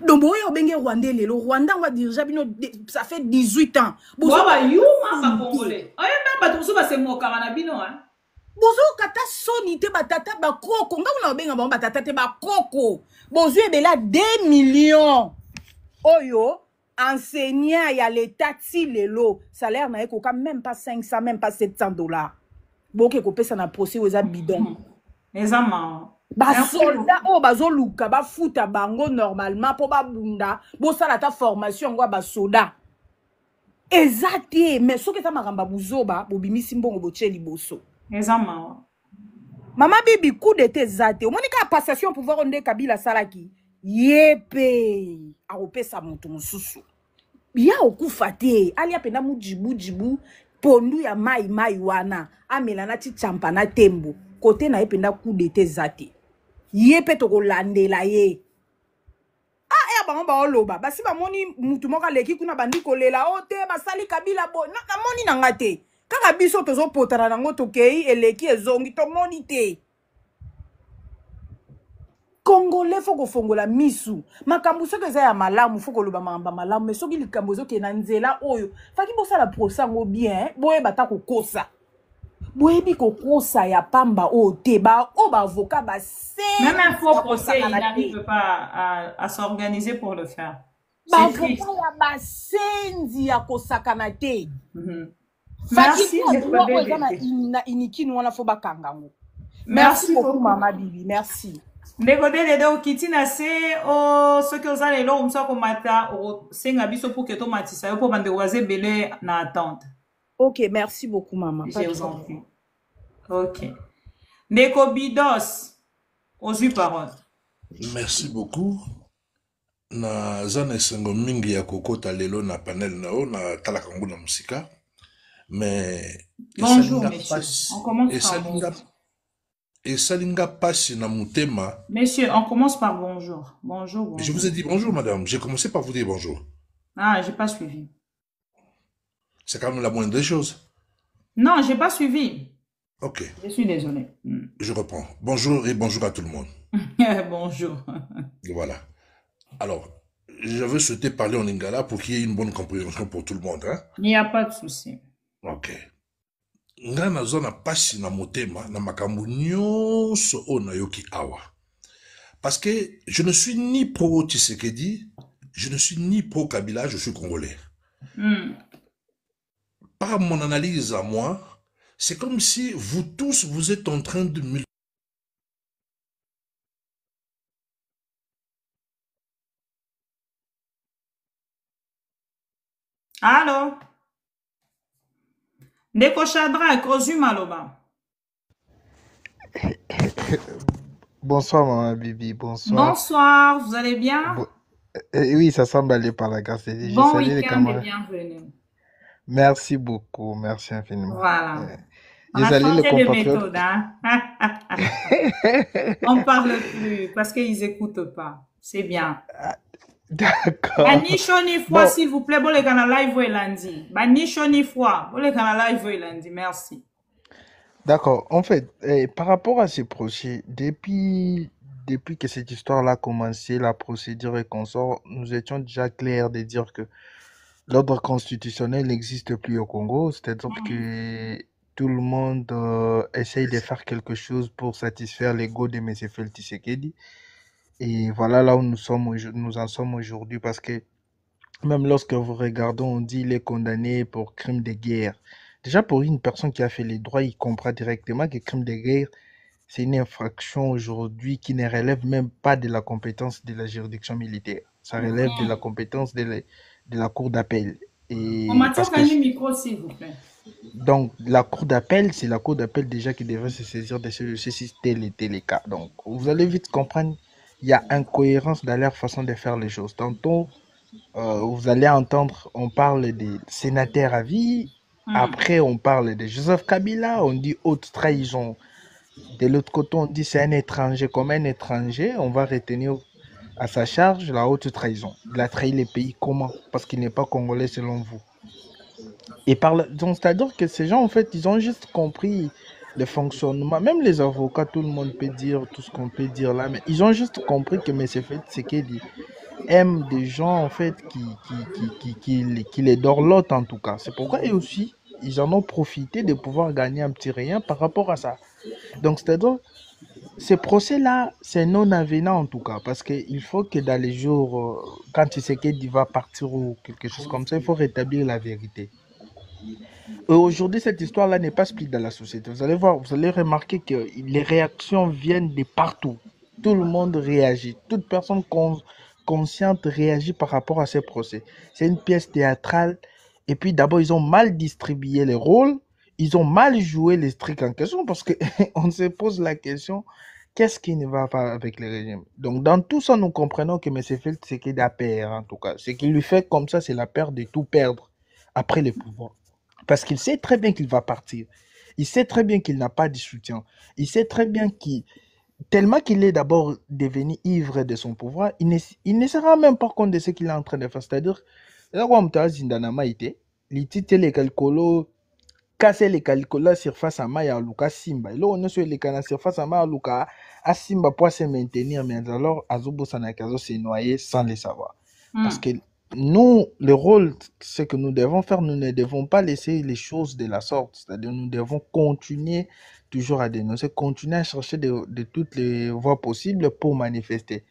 Donc, si vous avez Rwandais, le Rwanda va diriger, ça fait 18 ans. Vous avez Congolais. Bozo kata sonité batata ba kroko. Nga una benga ba batata te ba kroko. Bozo ebela 2 millions. Oyo enseignant ya l'état ti lelo. Salaire na eko même pas 500 même pas $700. Boke ko pesa na procès oza bidon. Exactement. Basoldat o bazoluka bafuta bango normalement po babunda bosala ta formation ngwa basoda ezate mais soki ta makamba buzoba bobimisi mbongo bocheli boso Exactement. Mama Bibi coup d'état ezate omonika passation pouvoir onde Kabila salaki yepe aopesa moto mususu ya okufa te ali apenda mujibu pondu ya mai wana amela na ti champa na tembo kote na ependa coup d'état ezate yepe to kolandela ye ya bango baoloba basi bamoni mutu moko aleki kuna bandi kolela o te basali Kabila bo na moni nanga te kaka biso tozopotana nango tokei eleki ezongi tomoni te Congolais faut kofongola misu makambo soki eza ya malamu faut koloba makambo malamu mais soki likambo ezokende na nzela oyo faki bosala procès yango bien boyeba ta kokosa boyebi kokosa ya pamba oyo te avocat même un faux procès il n'arrive pas à s'organiser pour le faire. Bavoka ya basenzi ya kosakana te Merci merci beaucoup Mama Bibi merci. Ndekode de okiti na se o soki ozala elo umsa komata o senga biso pour que to matisa yo pour bande waze belé na attente. OK, merci beaucoup maman. Je vous en prie. OK. Ndeko Bidos aux parole. Merci beaucoup. Na zane sengo mingi ya kokota lelo na panel na o na talakangu na musika. Mais bonjour messieurs. On commence par bonjour. Et Salinga passe na mutema. Messieurs, on commence par bonjour. Bonjour. Je vous ai dit bonjour, madame. J'ai commencé par vous dire bonjour. Ah, j'ai pas suivi. C'est quand même la moindre des choses. Non, j'ai pas suivi. Ok. Je suis désolé. Je reprends. Bonjour et bonjour à tout le monde. Bonjour. Voilà. Alors, je veux souhaiter parler en lingala pour qu'il y ait une bonne compréhension pour tout le monde. Hein? Il n'y a pas de souci. Ok. Nga na zona pasi na motema na makambo nyonso o na yoki awa. Parce que je ne suis ni pro Tshisekedi, je ne suis ni pro Kabila, je suis congolais. Par mon analyse à moi, c'est comme si vous tous, vous êtes en train de multiplier. Allô? Ndeko Shadrach, Ozuma Loba. Bonsoir, Maman Bibi, bonsoir. Bonsoir, vous allez bien? Oui, ça semble aller par la grâce de Dieu. Bon week-end et bienvenue. Merci beaucoup, merci infiniment. Voilà. On a changé de méthode, hein? On parle plus parce qu'ils n'écoutent pas. C'est bien. D'accord. Ni chaud ni froid, s'il vous plaît, bon les gars, live et lundi. Ni chaud ni froid, bon les gars, live et lundi. Merci. D'accord. En fait, par rapport à ces procès, depuis que cette histoire-là a commencé, la procédure et consort, nous étions déjà clairs de dire que l'ordre constitutionnel n'existe plus au Congo, c'est-à-dire que tout le monde essaye de faire quelque chose pour satisfaire l'ego de M. Félix Tshisekedi. Et voilà là où nous en sommes aujourd'hui, parce que même lorsque vous regardez, on dit qu'il est condamné pour crime de guerre. Déjà, pour une personne qui a fait les droits, il comprend directement que crime de guerre, c'est une infraction aujourd'hui qui ne relève même pas de la compétence de la juridiction militaire. Ça relève de la compétence de la cour d'appel. On m'a dit micro, s'il vous plaît. Donc, la cour d'appel, c'est la cour d'appel déjà qui devrait se saisir de ceci, tel et tel cas. Donc, vous allez vite comprendre, il y a incohérence dans leur façon de faire les choses. Tantôt, vous allez entendre, on parle des sénateurs à vie, après on parle de Joseph Kabila, on dit haute trahison. De l'autre côté, on dit c'est un étranger, comme un étranger, on va retenir à sa charge la haute trahison. Il a trahi les pays comment? Parce qu'il n'est pas congolais selon vous. Et donc, c'est-à-dire que ces gens, en fait, ils ont juste compris le fonctionnement. Même les avocats, tout le monde peut dire tout ce qu'on peut dire là, mais ils ont juste compris que M. Félix Tshisekedi aime des gens, en fait, qui les dorlotent, en tout cas. C'est pourquoi, eux aussi, ils en ont profité de pouvoir gagner un petit rien par rapport à ça. Donc, c'est-à-dire, ces procès-là, c'est non avenant, en tout cas, parce qu'il faut que dans les jours, quand Tshisekedi va partir ou quelque chose comme ça, il faut rétablir la vérité. Et aujourd'hui, cette histoire-là n'est pas split dans la société. Vous allez voir, vous allez remarquer que les réactions viennent de partout. Tout le monde réagit. Toute personne consciente réagit par rapport à ces procès. C'est une pièce théâtrale. Et puis d'abord, ils ont mal distribué les rôles. Ils ont mal joué les trucs en question parce que on se pose la question, qu'est-ce qui ne va pas avec le régime? Donc dans tout ça, nous comprenons que M. Felt, c'est qu'il a peur en tout cas. Ce qui lui fait comme ça, c'est la peur de tout perdre après le pouvoir. Parce qu'il sait très bien qu'il va partir. Il sait très bien qu'il n'a pas de soutien. Il sait très bien qu'il, tellement qu'il est d'abord devenu ivre de son pouvoir, il ne se rend même pas compte de ce qu'il est en train de faire. C'est-à-dire, là où on t'a zindanama été, l'itité les calculos, casser les calculs surface à Maya Luka Simba. Et là, on est sur les canaux surface à Maya Luka à Simba pour se maintenir, mais alors Azubo Sanakazo s'est noyé sans le savoir. Parce que nous, le rôle, ce que nous devons faire, nous ne devons pas laisser les choses de la sorte. C'est-à-dire, nous devons continuer toujours à dénoncer, continuer à chercher de toutes les voies possibles pour manifester.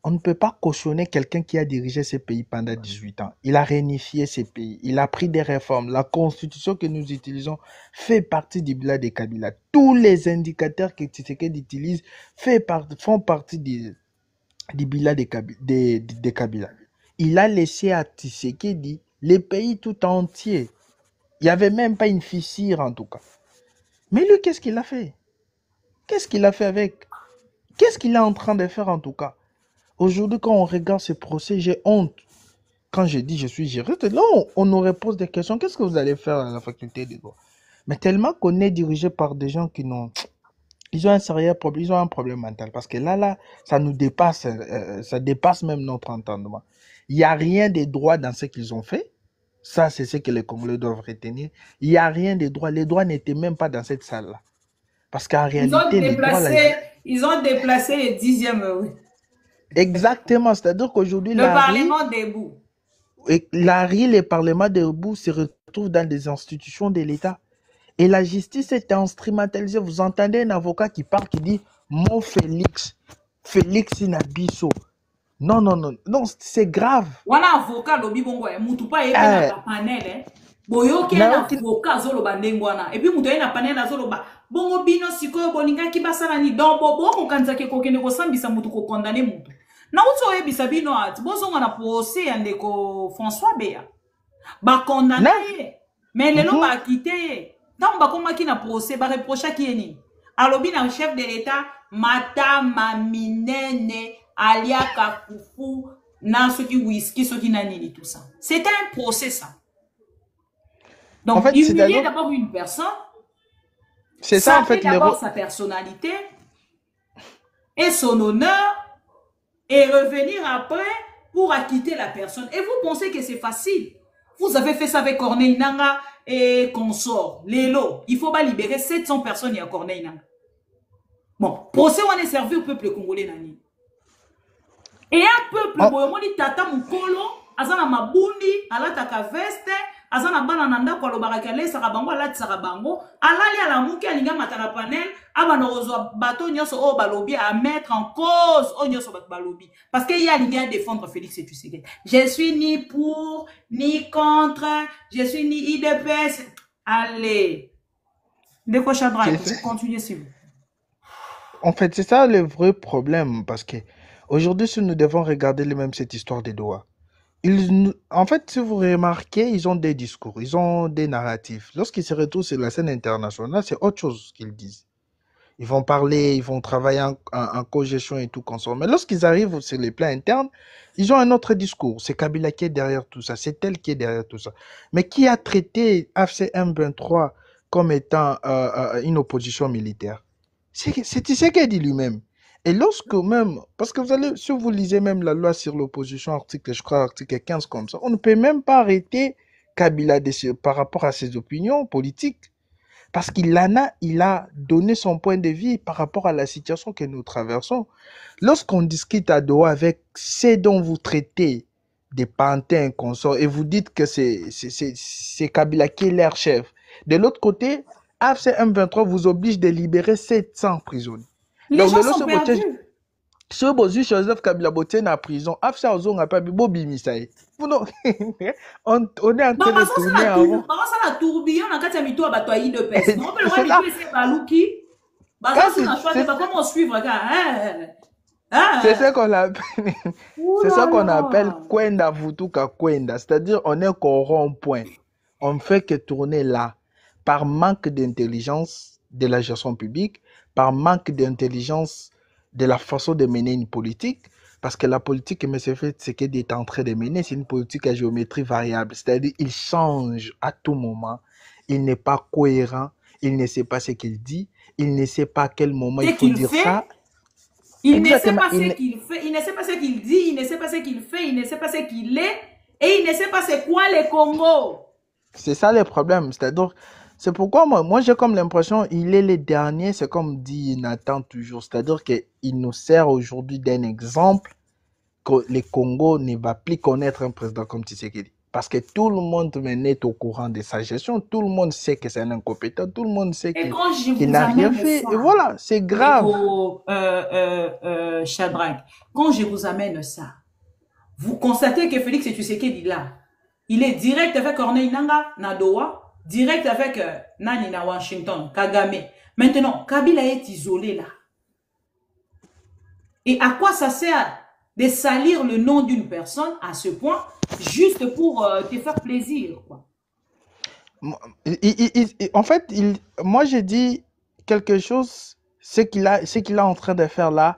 On ne peut pas cautionner quelqu'un qui a dirigé ce pays pendant 18 ans. Il a réunifié ce pays. Il a pris des réformes. La constitution que nous utilisons fait partie du bilan de Kabila. Tous les indicateurs que Tshisekedi utilise font partie du bilan de Kabila. Il a laissé à Tshisekedi le pays tout entier. Il n'y avait même pas une fissure en tout cas. Mais lui, qu'est-ce qu'il a fait? Qu'est-ce qu'il a fait avec? Qu'est-ce qu'il est en train de faire en tout cas? Aujourd'hui, quand on regarde ce procès, j'ai honte. Quand je dis je suis juriste, là, on nous repose des questions. Qu'est-ce que vous allez faire à la faculté des droits? Mais tellement qu'on est dirigé par des gens qui n'ont... Ils ont un sérieux problème, ils ont un problème mental. Parce que là, ça nous dépasse, ça dépasse même notre entendement. Il n'y a rien de droit dans ce qu'ils ont fait. Ça, c'est ce que les Congolais doivent retenir. Il n'y a rien de droit. Les droits n'étaient même pas dans cette salle-là. Parce qu'en réalité, ils ont déplacé le 10e, oui. Exactement. C'est-à-dire qu'aujourd'hui, le Parlement debout. Le Parlement debout se retrouve dans des institutions de l'État. Et la justice est instrumentalisée. Vous entendez un avocat qui parle, qui dit « Mon Félix Inabiso ». Non, c'est grave. Voilà avocat lobi bongo mutu pa yeke na panel boyoke na avocat zolo bandengwana et puis mutu na panel azolo ba bongo bino sikoyo bolinga ki basala ni donc bobo kokanza ke kokende ko sambisa mutu ko condamner mutu na uto yebisa bino ati bozonga na procès ya ndeko François Beya ba condamner mais lelo ba quitter tant ba komaki na procès ba reprocher ki eni alobi na chef de l'état matama minene aliaka fufu na soki whisky soki nanini tout ça. C'était un procès ça. Donc en fait, humilier d'abord une personne. C'est ça en fait d'abord sa personnalité et son honneur et revenir après pour acquitter la personne. Et vous pensez que c'est facile? Vous avez fait ça avec Corneille Nangaa et consort. Lélo, il faut pas libérer 700 personnes à Corneille Nangaa. Bon, procès on est servi au peuple congolais nani. Et un peuple, boyomoni tata mukolo, azana mabundi, alataka veste, azana bana nanda kwa lobaraka lesa kabango, alati sakabango, alali ala muki alinga matana panel, abanozo bato nyoso o balobi à mettre en cause o nyoso balobi. Parce qu'il y a l'idée à défendre Félix Tshisekedi. Je suis ni pour, ni contre, je suis ni IDPS. Allez. Deko Chadra, continuez s'il vous plaît. En fait, c'est ça le vrai problème, parce que aujourd'hui, si nous devons regarder même cette histoire des Doha, en fait, si vous remarquez, ils ont des discours, ils ont des narratifs. Lorsqu'ils se retrouvent sur la scène internationale, c'est autre chose qu'ils disent. Ils vont parler, ils vont travailler en co-gestion et tout consort. Mais lorsqu'ils arrivent sur les plans internes, ils ont un autre discours. C'est Kabila qui est derrière tout ça, c'est elle qui est derrière tout ça. Mais qui a traité AFC M23 comme étant une opposition militaire? C'est Tshisekedi lui-même. Et lorsque même, parce que vous allez, si vous lisez même la loi sur l'opposition, article, je crois, article 15 comme ça, on ne peut même pas arrêter Kabila par rapport à ses opinions politiques. Parce il a donné son point de vue par rapport à la situation que nous traversons. Lorsqu'on discute à Doha avec ceux dont vous traitez des pantins consorts et vous dites que c'est Kabila qui est leur chef. De l'autre côté, AFC M23 vous oblige de libérer 700 prisonniers. Les gens sont perdus. Si Joseph Kabila Boté na prison, afsa ozonga pa Bobi Misae. On est en train de tourner en rond. Comment ça la tourbillon dans quatre mito à batoyi de peste. On peut le voir mito c'est balouki. Comment suivre c'est ce qu'on appelle c'est ce qu'on appelle Kwenda Vutuka Kwenda, c'est-à-dire on est corrompu. On ne fait que tourner là par manque d'intelligence de la gestion publique, par manque d'intelligence de la façon de mener une politique, parce que la politique que M. Tshisekedi est en train de mener, c'est une politique à géométrie variable, c'est-à-dire il change à tout moment, il n'est pas cohérent, il ne sait pas ce qu'il dit, il ne sait pas à quel moment il faut dire ça. Il ne sait pas ce qu'il fait, il ne sait pas ce qu'il dit, il ne sait pas ce qu'il fait, il ne sait pas ce qu'il est, et il ne sait pas c'est quoi le Congo. C'est ça le problème, c'est-à-dire, c'est pourquoi moi j'ai comme l'impression il est le dernier, c'est comme dit Nathan toujours, c'est-à-dire qu'il nous sert aujourd'hui d'un exemple que le Congo ne va plus connaître un président comme Tshisekedi. Parce que tout le monde est au courant de sa gestion, tout le monde sait que c'est un incompétent, tout le monde sait qu'il n'a rien fait. Et voilà, c'est grave. Shadrach, quand je vous amène ça, vous constatez que Félix Tshisekedi là, il est direct avec Corneille Nangaa, Nadoa, direct avec Nani na Washington, Kagame. Maintenant, Kabila est isolé là. Et à quoi ça sert de salir le nom d'une personne à ce point, juste pour te faire plaisir, quoi? En fait, moi j'ai dit quelque chose, ce qu'il est en train de faire là,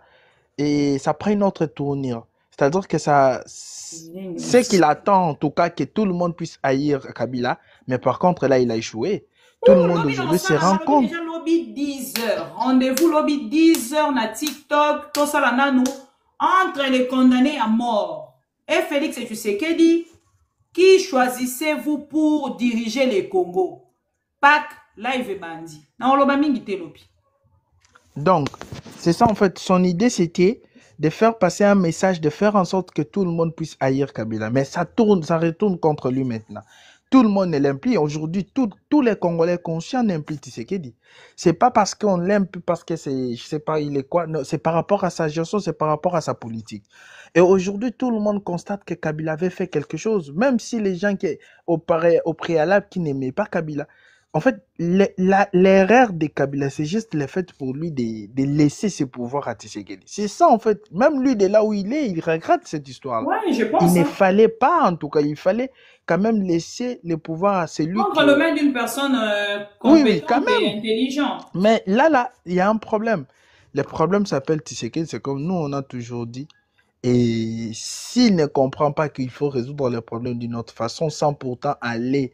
et ça prend une autre tournure. C'est-à-dire que ça, ce qu'il attend en tout cas, que tout le monde puisse haïr Kabila, mais par contre là il a échoué. Tout le monde aujourd'hui se rend compte. Déjà lobby 10 heures, rendez-vous lobby 10 heures na TikTok, tout ça là nanou, entre les condamnés à mort. Et Félix Tshisekedi, qui choisissez-vous pour diriger les Congo? PAC, live bandi. Donc, c'est ça en fait. Son idée, c'était de faire passer un message, de faire en sorte que tout le monde puisse haïr Kabila. Mais ça retourne contre lui maintenant. Tout le monde l'implique. Aujourd'hui, tous les Congolais conscients l'impliquent Tshisekedi. C'est pas parce qu'on l'aime, parce que c'est, je sais pas, il est quoi. Non, c'est par rapport à sa gestion, c'est par rapport à sa politique. Et aujourd'hui, tout le monde constate que Kabila avait fait quelque chose, même si les gens qui, au préalable, qui n'aimaient pas Kabila. En fait, l'erreur de Kabila, c'est juste le fait pour lui de laisser ses pouvoirs à Tshisekedi. C'est ça, en fait. Même lui, de là où il est, il regrette cette histoire-là. Ouais, je pense. Il ne fallait pas, en tout cas, il fallait quand même laisser le pouvoir à celui contre le main d'une personne compétente et intelligente. Mais là, il y a un problème. Le problème s'appelle Tshisekedi, c'est comme nous, on a toujours dit. Et s'il ne comprend pas qu'il faut résoudre les problèmes d'une autre façon, sans pourtant aller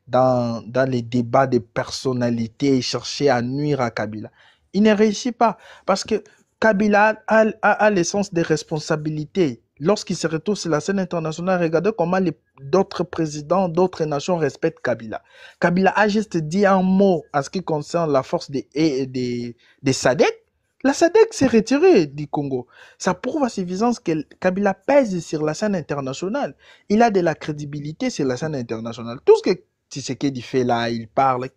dans les débats de personnalité et chercher à nuire à Kabila, il ne réussit pas. Parce que Kabila a l'essence des responsabilités. Lorsqu'il se retrouve sur la scène internationale, regardez comment d'autres présidents, d'autres nations respectent Kabila. Kabila a juste dit un mot en ce qui concerne la force des SADC. La SADC s'est retirée du Congo. Ça prouve à suffisance que Kabila pèse sur la scène internationale. Il a de la crédibilité sur la scène internationale. Tout ce que Tshisekedi fait là, il parle.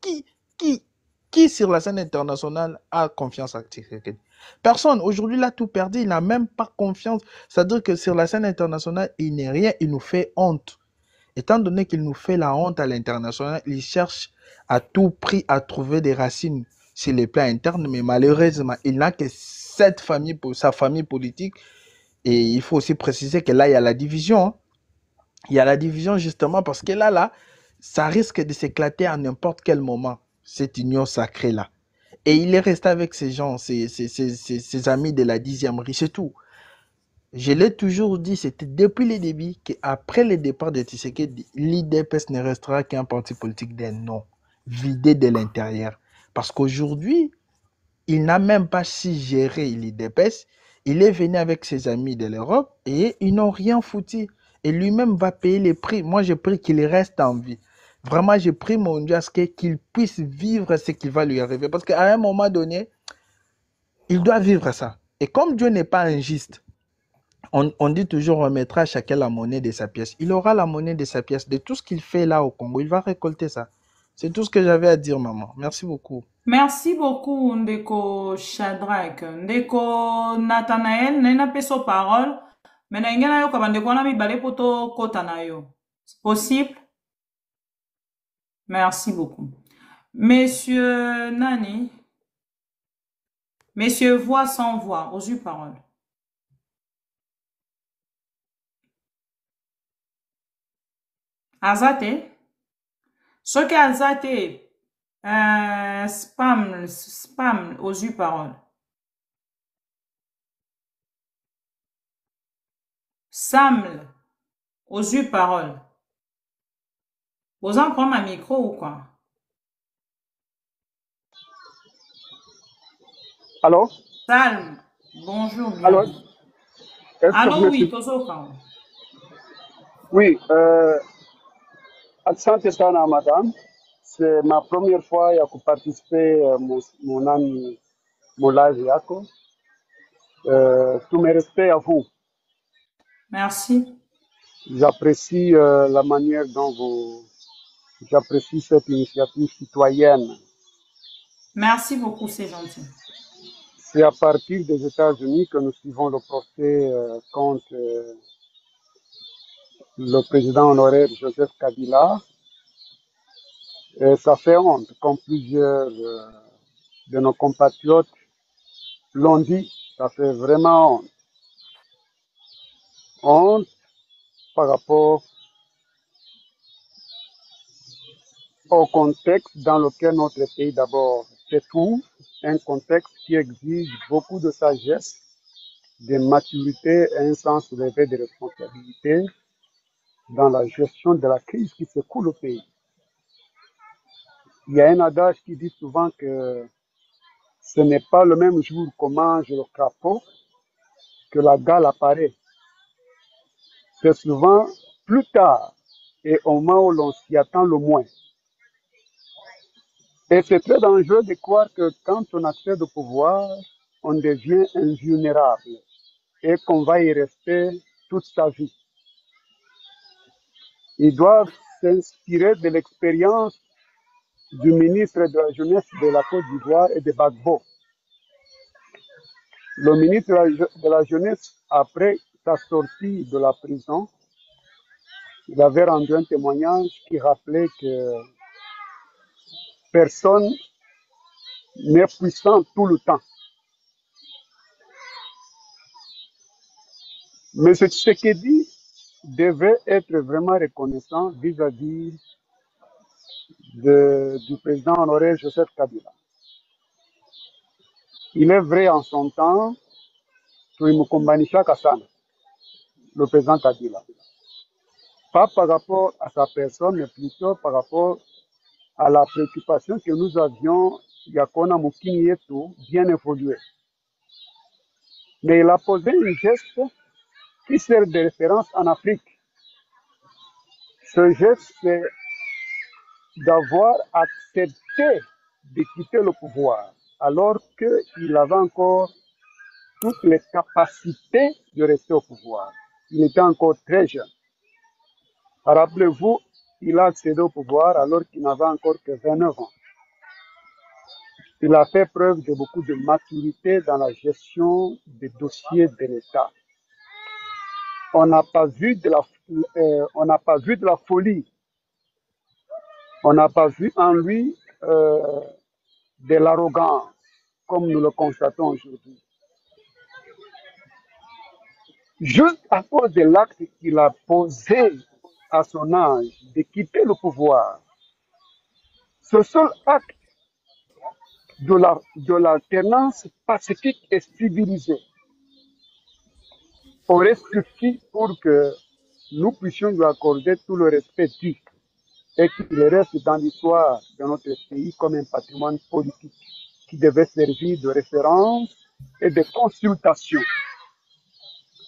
Qui sur la scène internationale a confiance à Tshisekedi? Personne. Aujourd'hui, il a tout perdu. Il n'a même pas confiance. C'est-à-dire que sur la scène internationale, il n'est rien. Il nous fait honte. Étant donné qu'il nous fait la honte à l'international, il cherche à tout prix à trouver des racines sur les plans internes, mais malheureusement, il n'a que sa famille politique. Et il faut aussi préciser que là, il y a la division. Il y a la division justement parce que là, ça risque de s'éclater à n'importe quel moment, cette union sacrée-là. Et il est resté avec ces gens, ses amis de la 10e riche, c'est tout. Je l'ai toujours dit, c'était depuis le début qu'après le départ de Tshisekedi, l'IDPS ne restera qu'un parti politique d'un nom, vidé de l'intérieur. Parce qu'aujourd'hui, il n'a même pas si géré l'IDPS. Il est venu avec ses amis de l'Europe et ils n'ont rien foutu. Et lui-même va payer les prix. Moi, j'ai pris qu'il reste en vie. Vraiment, j'ai pris mon Dieu à ce qu'il puisse vivre ce qui va lui arriver. Parce qu'à un moment donné, il doit vivre ça. Et comme Dieu n'est pas injuste, on dit toujours, on mettra à chacun la monnaie de sa pièce. Il aura la monnaie de sa pièce. De tout ce qu'il fait là au Congo, il va récolter ça. C'est tout ce que j'avais à dire, maman. Merci beaucoup. Merci beaucoup, Ndeko Shadrach. Ndeko Nathanael, nena peso parole. Mena ingena yo kabandeko na mibale poto kota na yo. C'est possible? Merci beaucoup. Monsieur Nani, Monsieur Voix sans voix, aux yeux parole. Azate, ce que Azate, spam, aux yeux parole. Samle, aux yeux parole. Vous en prenez un micro ou quoi? Allô? Salme, bonjour, Allô? bienvenue. Est-ce que Allô, vous oui, m'écoutez? toujours parole. Oui, asante sana madame. C'est ma première fois ya kuparticiper mon ami Molaji yako. Tous mes respects à vous. Merci. J'apprécie la manière dont j'apprécie cette initiative citoyenne. Merci beaucoup, c'est gentil. C'est à partir des États-Unis que nous suivons le procès contre le président honoraire Joseph Kabila. Et ça fait honte, comme plusieurs de nos compatriotes l'ont dit, ça fait vraiment honte. Honte par rapport au contexte dans lequel notre pays d'abord se trouve, un contexte qui exige beaucoup de sagesse, de maturité et un sens élevé de responsabilité dans la gestion de la crise qui secoue le pays. Il y a un adage qui dit souvent que ce n'est pas le même jour qu'on mange le crapaud que la gale apparaît. C'est souvent plus tard et au moment où l'on s'y attend le moins. Et c'est très dangereux de croire que quand on accède au pouvoir, on devient invulnérable et qu'on va y rester toute sa vie. Ils doivent s'inspirer de l'expérience du ministre de la Jeunesse de la Côte d'Ivoire et de Gbagbo. Le ministre de la Jeunesse, après sa sortie de la prison, il avait rendu un témoignage qui rappelait que personne n'est puissant tout le temps. Mais ce Tshisekedi devait être vraiment reconnaissant vis-à-vis du président honoraire Joseph Kabila. Il est vrai en son temps, tulimkumbanisha sana, le président Kabila. Pas par rapport à sa personne, mais plutôt par rapport à la préoccupation que nous avions, Yakona Mukini Yetu, bien évolué. Mais il a posé un geste qui sert de référence en Afrique. Ce geste, c'est d'avoir accepté de quitter le pouvoir, alors qu'il avait encore toutes les capacités de rester au pouvoir. Il était encore très jeune. Rappelez-vous, il a accédé au pouvoir alors qu'il n'avait encore que 29 ans. Il a fait preuve de beaucoup de maturité dans la gestion des dossiers de l'État. On n'a pas vu de la folie. On n'a pas vu en lui de l'arrogance, comme nous le constatons aujourd'hui. Juste à cause de l'acte qu'il a posé à son âge de quitter le pouvoir, ce seul acte de l'alternance pacifique et civilisée aurait suffi pour que nous puissions lui accorder tout le respect dû et qu'il reste dans l'histoire de notre pays comme un patrimoine politique qui devait servir de référence et de consultation.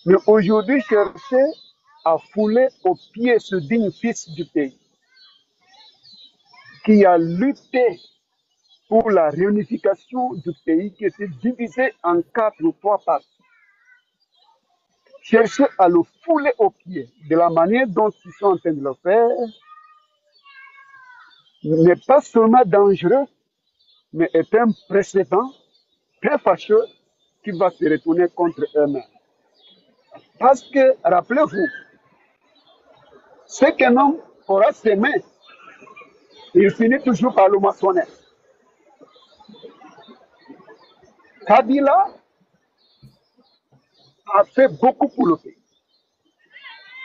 Mais aujourd'hui, chercher à fouler aux pieds ce digne fils du pays qui a lutté pour la réunification du pays qui était divisé en 4 ou 3 parties. Chercher à le fouler aux pieds de la manière dont ils sont en train de le faire n'est pas seulement dangereux, mais est un précédent très fâcheux qui va se retourner contre eux-mêmes. Parce que, rappelez-vous, ce qu'un homme aura semé, il finit toujours par le moissonner. Kabila a fait beaucoup pour le pays.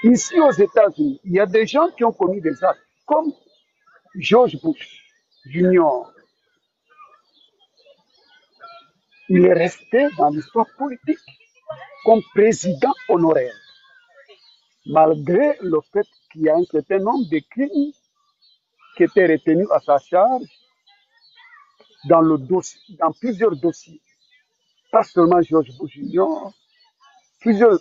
Ici aux États-Unis, il y a des gens qui ont commis des actes, comme George Bush Jr. Il est resté dans l'histoire politique comme président honoraire, malgré le fait qu'il y a un certain nombre de crimes qui étaient retenus à sa charge dans plusieurs dossiers. Pas seulement George Bush Jr., plusieurs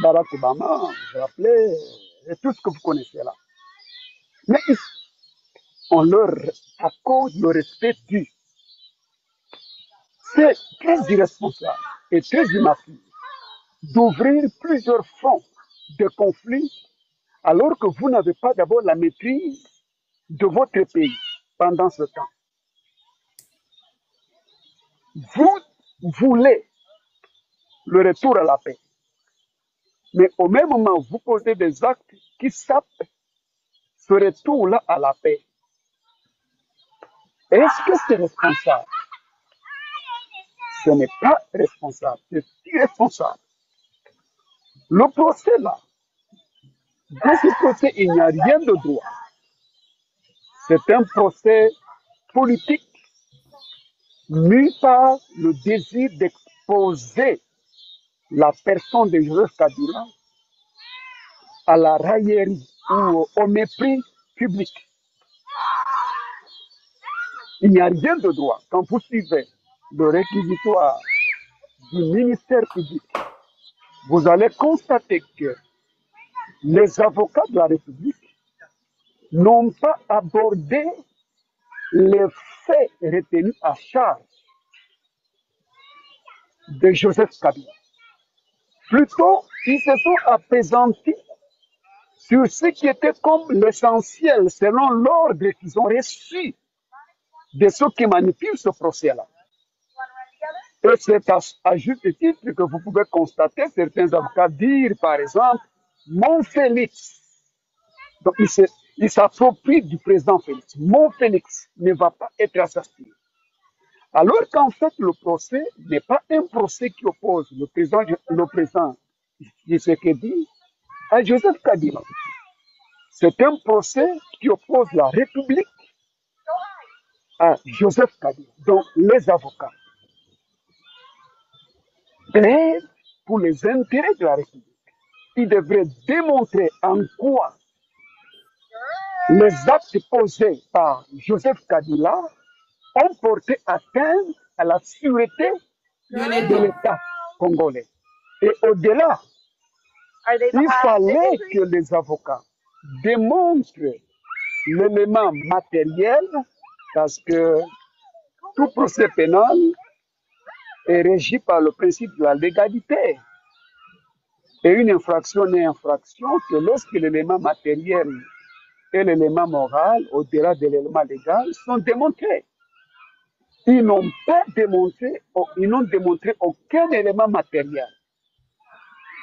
Barack Obama, vous vous rappelez, et tout ce que vous connaissez là. Mais on leur accorde le respect dû. C'est très irresponsable et très immature d'ouvrir plusieurs fronts de conflit alors que vous n'avez pas d'abord la maîtrise de votre pays pendant ce temps. Vous voulez le retour à la paix, mais au même moment, vous posez des actes qui sapent ce retour-là à la paix. Est-ce que c'est responsable? Ce n'est pas responsable, c'est irresponsable. Le procès là, dans ce procès, il n'y a rien de droit. C'est un procès politique mû par le désir d'exposer la personne de Joseph Kabila à la raillerie ou au mépris public. Il n'y a rien de droit. Quand vous suivez le réquisitoire du ministère public, vous allez constater que les avocats de la République n'ont pas abordé les faits retenus à charge de Joseph Kabila. Plutôt, ils se sont appesantis sur ce qui était comme l'essentiel selon l'ordre qu'ils ont reçu de ceux qui manipulent ce procès-là. Et c'est à juste titre que vous pouvez constater certains avocats dire, par exemple, mon Félix. Donc, il s'approprie du président Félix. Mon Félix ne va pas être assassiné. Alors qu'en fait, le procès n'est pas un procès qui oppose le président Tshisekedi à Joseph Kabila. C'est un procès qui oppose la République à Joseph Kabila. Donc, les avocats plaident pour les intérêts de la République. Ils devraient démontrer en quoi les actes posés par Joseph Kabila ont porté atteinte à la sûreté de l'État congolais. Et au-delà, il fallait que les avocats démontrent l'élément matériel, parce que tout procès pénal est régi par le principe de la légalité. Et une infraction n'est infraction que lorsque l'élément matériel et l'élément moral, au-delà de l'élément légal, sont démontrés. Ils n'ont pas démontré, ils n'ont démontré aucun élément matériel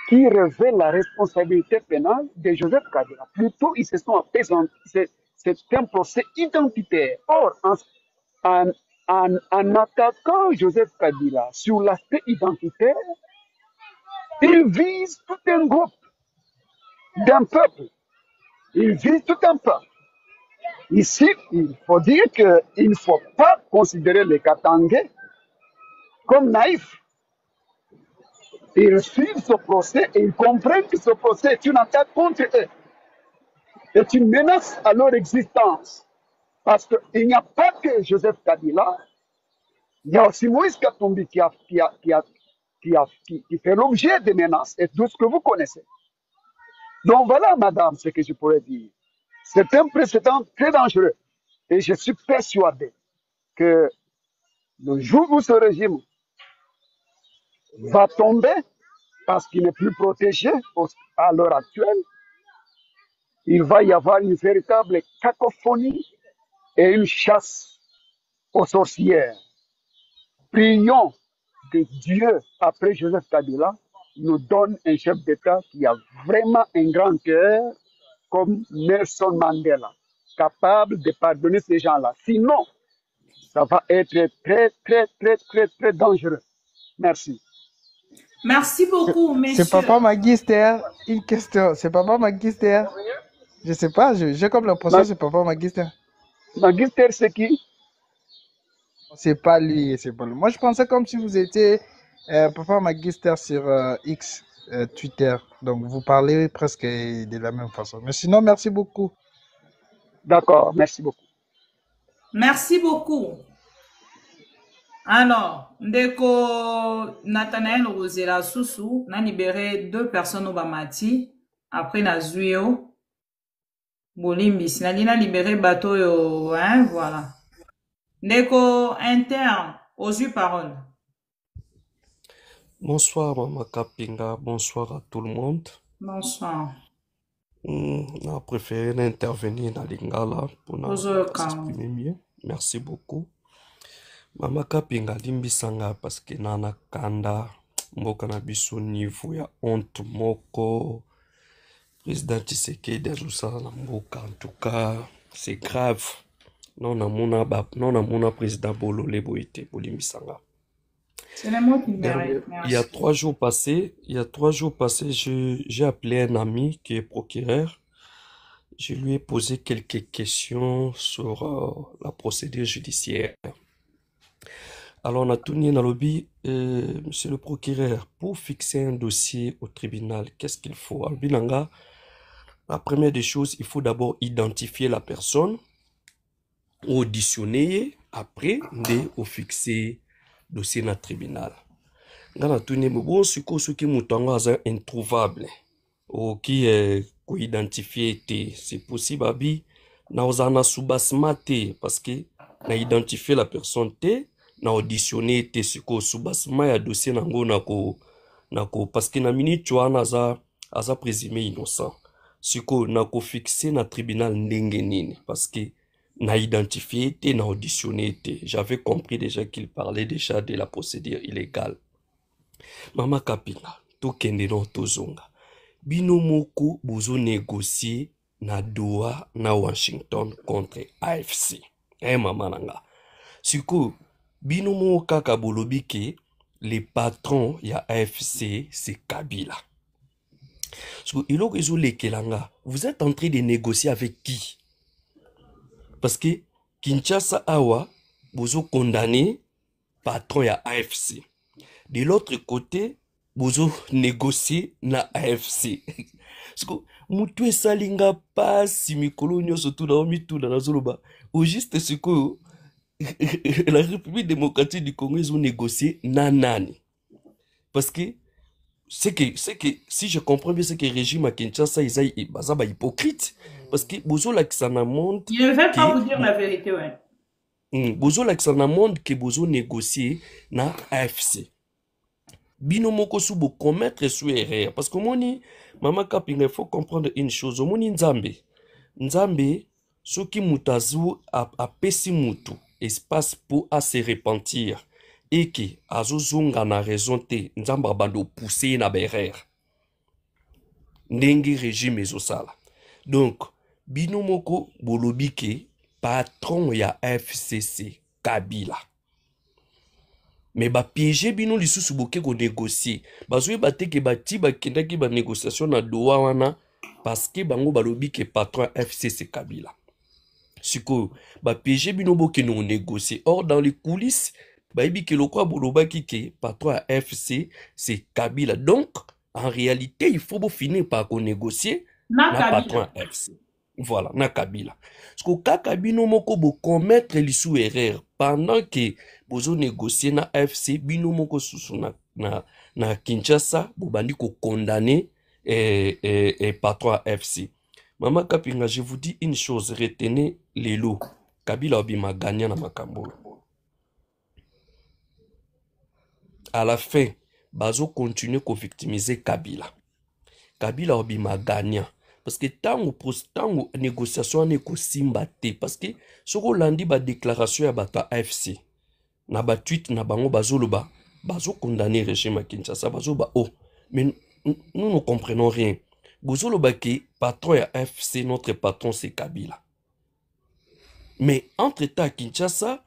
qui révèle la responsabilité pénale de Joseph Kabila. Plutôt, ils se sont apaisantis. C'est un procès identitaire. Or, en attaquant Joseph Kabila sur l'aspect identitaire, il vise tout un groupe d'un peuple. Il vise tout un peuple. Ici, il faut dire qu'il ne faut pas considérer les Katangais comme naïfs. Ils suivent ce procès et ils comprennent que ce procès est une attaque contre eux, est une menace à leur existence. Parce qu'il n'y a pas que Joseph Kabila, il y a aussi Moïse Katumbi qui fait l'objet de menaces et tout ce que vous connaissez. Donc voilà, madame, ce que je pourrais dire. C'est un précédent très dangereux. Et je suis persuadé que le jour où ce régime va tomber, parce qu'il n'est plus protégé à l'heure actuelle, il va y avoir une véritable cacophonie et une chasse aux sorcières. Prions que Dieu, après Joseph Kabila, nous donne un chef d'État qui a vraiment un grand cœur comme Nelson Mandela, capable de pardonner ces gens-là. Sinon, ça va être très, très, très, très, très dangereux. Merci. Merci beaucoup, C'est messieurs. Papa Magister. Une question. C'est Papa Magister. Je sais pas, j'ai comme l'impression que c'est Papa Magister. Magister, c'est qui? C'est pas lui, c'est pas lui. Moi, je pensais comme si vous étiez Papa Magister sur X, Twitter. Donc, vous parlez presque de la même façon. Mais sinon, merci beaucoup. D'accord, merci beaucoup. Merci beaucoup. Alors, ndeko Nathanaël Rosela Soussou, n'a libéré 2 personnes au Bamati. Après, na Zuyo, Bolimbis. N'a libéré bateau, hein, voilà. Ndeko interne, aux yeux parole. Bonsoir Mama Kapinga, bonsoir à tout le monde. Bonsoir. On a préféré intervenir dans Lingala pour s'exprimer mieux. Merci beaucoup. Mama Kapinga limbisanga parce que nana kanda mboka na biso niveau ya honte moko président Tshisekedi azosala na mboka. En tout cas, c'est grave. Non namona président Bolole boite bolimbisanga. C'est le mot qui mérite. Il y a 3 jours passés, j'ai appelé un ami qui est procureur. Je lui ai posé quelques questions sur la procédure judiciaire. Alors, on a tourné dans le lobby, monsieur le procureur, pour fixer un dossier au tribunal, qu'est-ce qu'il faut? Alors, Binanga, la première des choses, il faut d'abord identifier la personne, auditionner, après, on fixer dossier dans le tribunal. Ngana tuni bon siko soki mutango aza introuvable o qui ko identifier te c'est possible abi na ozana subasma te parce que na identifier la personne te na auditionner te siko subasma ya dossier nango nako parce que na minute wana aza présumé innocent siko nako fixer na tribunal ndenge nini parce que na identifié te na auditionné te. J'avais compris déjà qu'il parlait déjà de la procédure illégale. Mama Kapinga, tokende no tozonga. Bino moko bozo négocier na Doha na Washington contre AFC. Mama nanga. Siko, bino moko kaka bolobi ke les patrons ya AFC c'est Kabila. Siko, iloko ezo lekelanga. Vous êtes en train de négocier avec qui? Parce que Kinshasa awa bozo condamné patron ya AFC. De l'autre côté, bozo négocier na AFC. Parce que mutu esalinga pasi mikolo nyonso tout na mitu na zoloba. Au juste ce que la République démocratique du Congo ils ont négocié na nani. Parce que c'est que si je comprends bien c'est que le régime à Kinshasa ils sont hypocrite parce que bozo laksana monde il ne veut pas vous dire la vérité ouais. Bozo laksana monde que bozo négocier na AFC bino moko sou bo commettre sous erreur parce que moni Mama Kapinga il faut comprendre une chose moni nzambe soki mutazu a pesi mutu espace pour à se repentir et que azozonga na raison te nzamba bando pousser na berrer ndenge régime ezosala donc bino moko bolobi ke patron ya FCC Kabila mais ba piéger bino lisusu boke ko négocier bazoye bateke bati bakendaki ba négociation na Doha wana parce que bango balobi ke patron FCC Kabila siko ba piéger bino boke no négocier or dans les coulisses Baïbi que le quoi boloba ki patron à FC c'est Kabila. Donc en réalité il faut finir par négocier na patron à FC. Voilà, na Kabila. Parce que kaka bino moko bo commettre l'issue erreur pendant que bozo négocier na FC bino moko susu na Kinshasa bo bandi ko condamner patron à FC. Mama Kapinga, je vous dis une chose, retenez les lots. Kabila obima gagnant na makambo. À la fin, bazo continue ko victimiser Kabila. Kabila obima gagnant parce que tango négociation ne ko simba te parce que soko landi ba déclaration ya bato AFC na ba tweet na bango bazoloba bazo condamner régime à Kinshasa bazoba oh mais nous ne comprenons rien bozoloba que patron ya AFC notre patron c'est Kabila mais entre temps à Kinshasa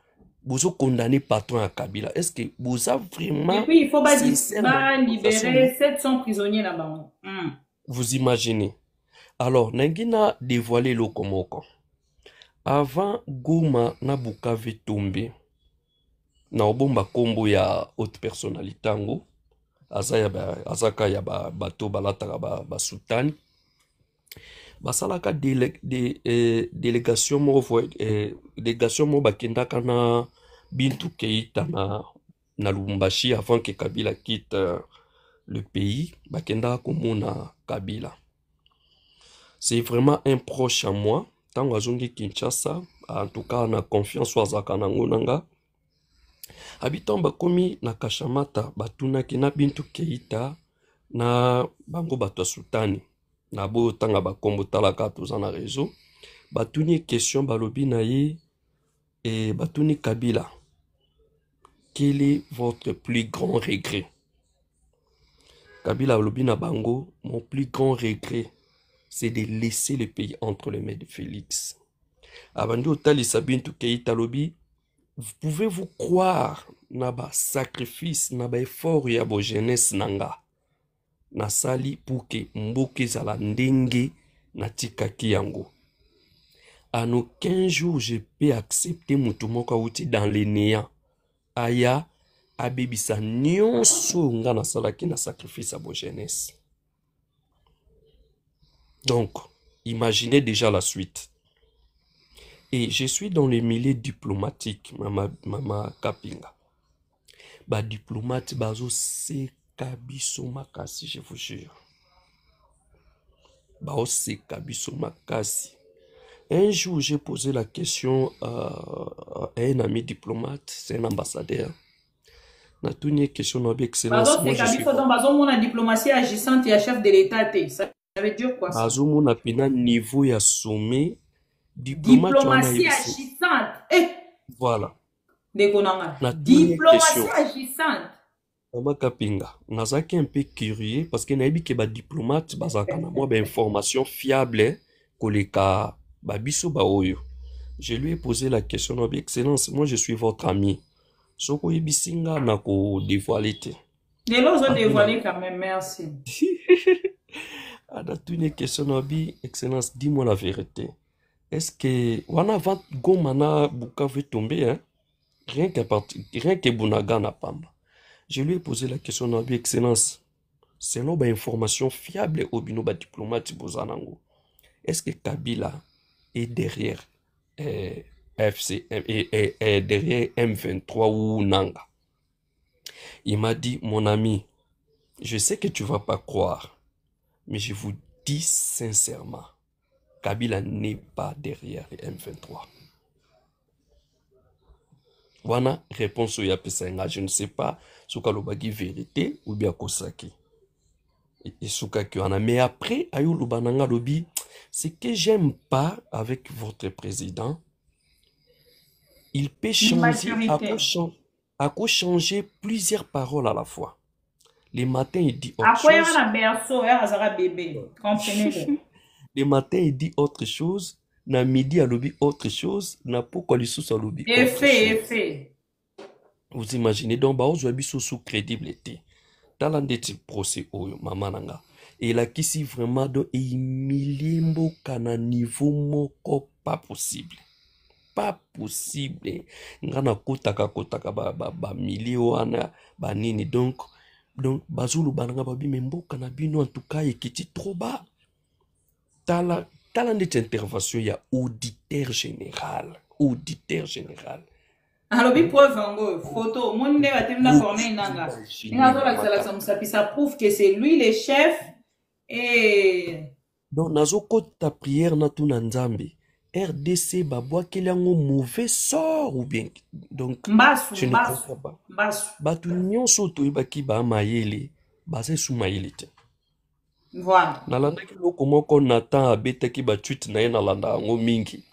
vous condamné patron à Kabila. Est-ce que vous avez vraiment... Et puis, il faut libérer 700 prisonniers là-bas. Vous imaginez. Alors, Nangina dévoilé le Komoko. Avant Goma na Bukavu tombé, na obomba kombo ya haute personnalité ngo, azaka ya bato balataka ba sultani. Basalaka délégation mo bakendaka na Bintou Keïta na Lubumbashi avant que Kabila quitte le pays, bakendaka komona Kabila. C'est vraiment un proche à moi. Tant azongi Kinshasa, en tout cas na confiance wazaka nango nanga. Habitant bakomi na Kashamata, batunaki na Bintou Keïta na bango bato sultani. Na bo tanga bakombo talaka toza na réseau batuni question balobi na ye et batuni Kabila, quel est votre plus grand regret? Kabila balobi na bango, mon plus grand regret c'est de laisser le pays entre les mains de Félix. Abandi otalisa Bintou Keïta lobi, pouvez-vous croire na ba sacrifice na ba effort ya bo jeunesse nanga nasali pour que mboke zala ndenge na tikaki yango. En aucun jour je peux accepter mutumoko outi dans le néant. Aya abebisa nyonso nga nasalaki na sacrifice à bo jeunesse. Donc, imaginez déjà la suite. Et je suis dans le milieu diplomatique, mama Kapinga. Ba diplomate bazo se Kabiso makasi, je vous jure. Baose Kabiso makasi. Un jour, j'ai posé la question à un ami diplomate, c'est un ambassadeur. Na tuni question na excellence. Moi, je suis dans la diplomatie agissante et chef de l'État. Ça veut dire quoi ça? Bazo mon apina niveau ya sommet diplomatie agissante. Voilà. Diplomatie agissante. Mama Kapinga, nazaki un peu curieux parce que nayebi ke ba diplomate bazaka na moi ba information fiable koleka ba biso ba oyo. Je lui ai posé la question na excellence, moi je suis votre ami. Soko yebisinga na ko dévoiler te. Les autres ont dévoilé quand même, merci. Ada une question na bi excellence, dis-moi la vérité. Est-ce que wana avant Goma na Bukavu tomber hein? Rien que Bunaga na Pamba. Je lui ai posé la question à lui, excellence. Selon les informations fiables au bino diplomate Bozanango, est-ce que Kabila est derrière FC et derrière M23 ou Nanga? Il m'a dit, mon ami, je sais que tu vas pas croire, mais je vous dis sincèrement, Kabila n'est pas derrière les M23. Wana réponse au yapesenga, je ne sais pas ce que l'obagi vérité ou bien kosaki. Et ce que wana, mais après ayo lubananga lobi, ce que j'aime pas avec votre président, il peut changer à quoi changer plusieurs paroles à la fois. Les matins il dit autre chose. Les matins il dit autre chose. Na midi à lobby autre chose, na pourquoi les sous à lobby effet. Vous imaginez donc bah aujourd'hui sous crédibilité. Dans l'endetté procès oyo mama nanga. Et là qui si vraiment do humilié mboka na niveau moko pas possible. Pas possible. Ngana kotaka ba milio wana ba nini donc bazulu bananga babi mboka na bino en tout cas ekiti trop bas. Dans intervention, il y a auditeur général. Auditeur général. Alors, preuve, photo. Ça prouve que c'est lui le chef. Et. Donc, nazoko ta prière na tout nanzambi. RDC, babwa qu'il a un mauvais sort ou bien. Donc, je ne comprends pas. Batu nyon soto ibaki ba mayele. Basé sous mayele. Voilà. nalandaki eloko moko Nathan abetaki batweet na ye nalanda yango mingi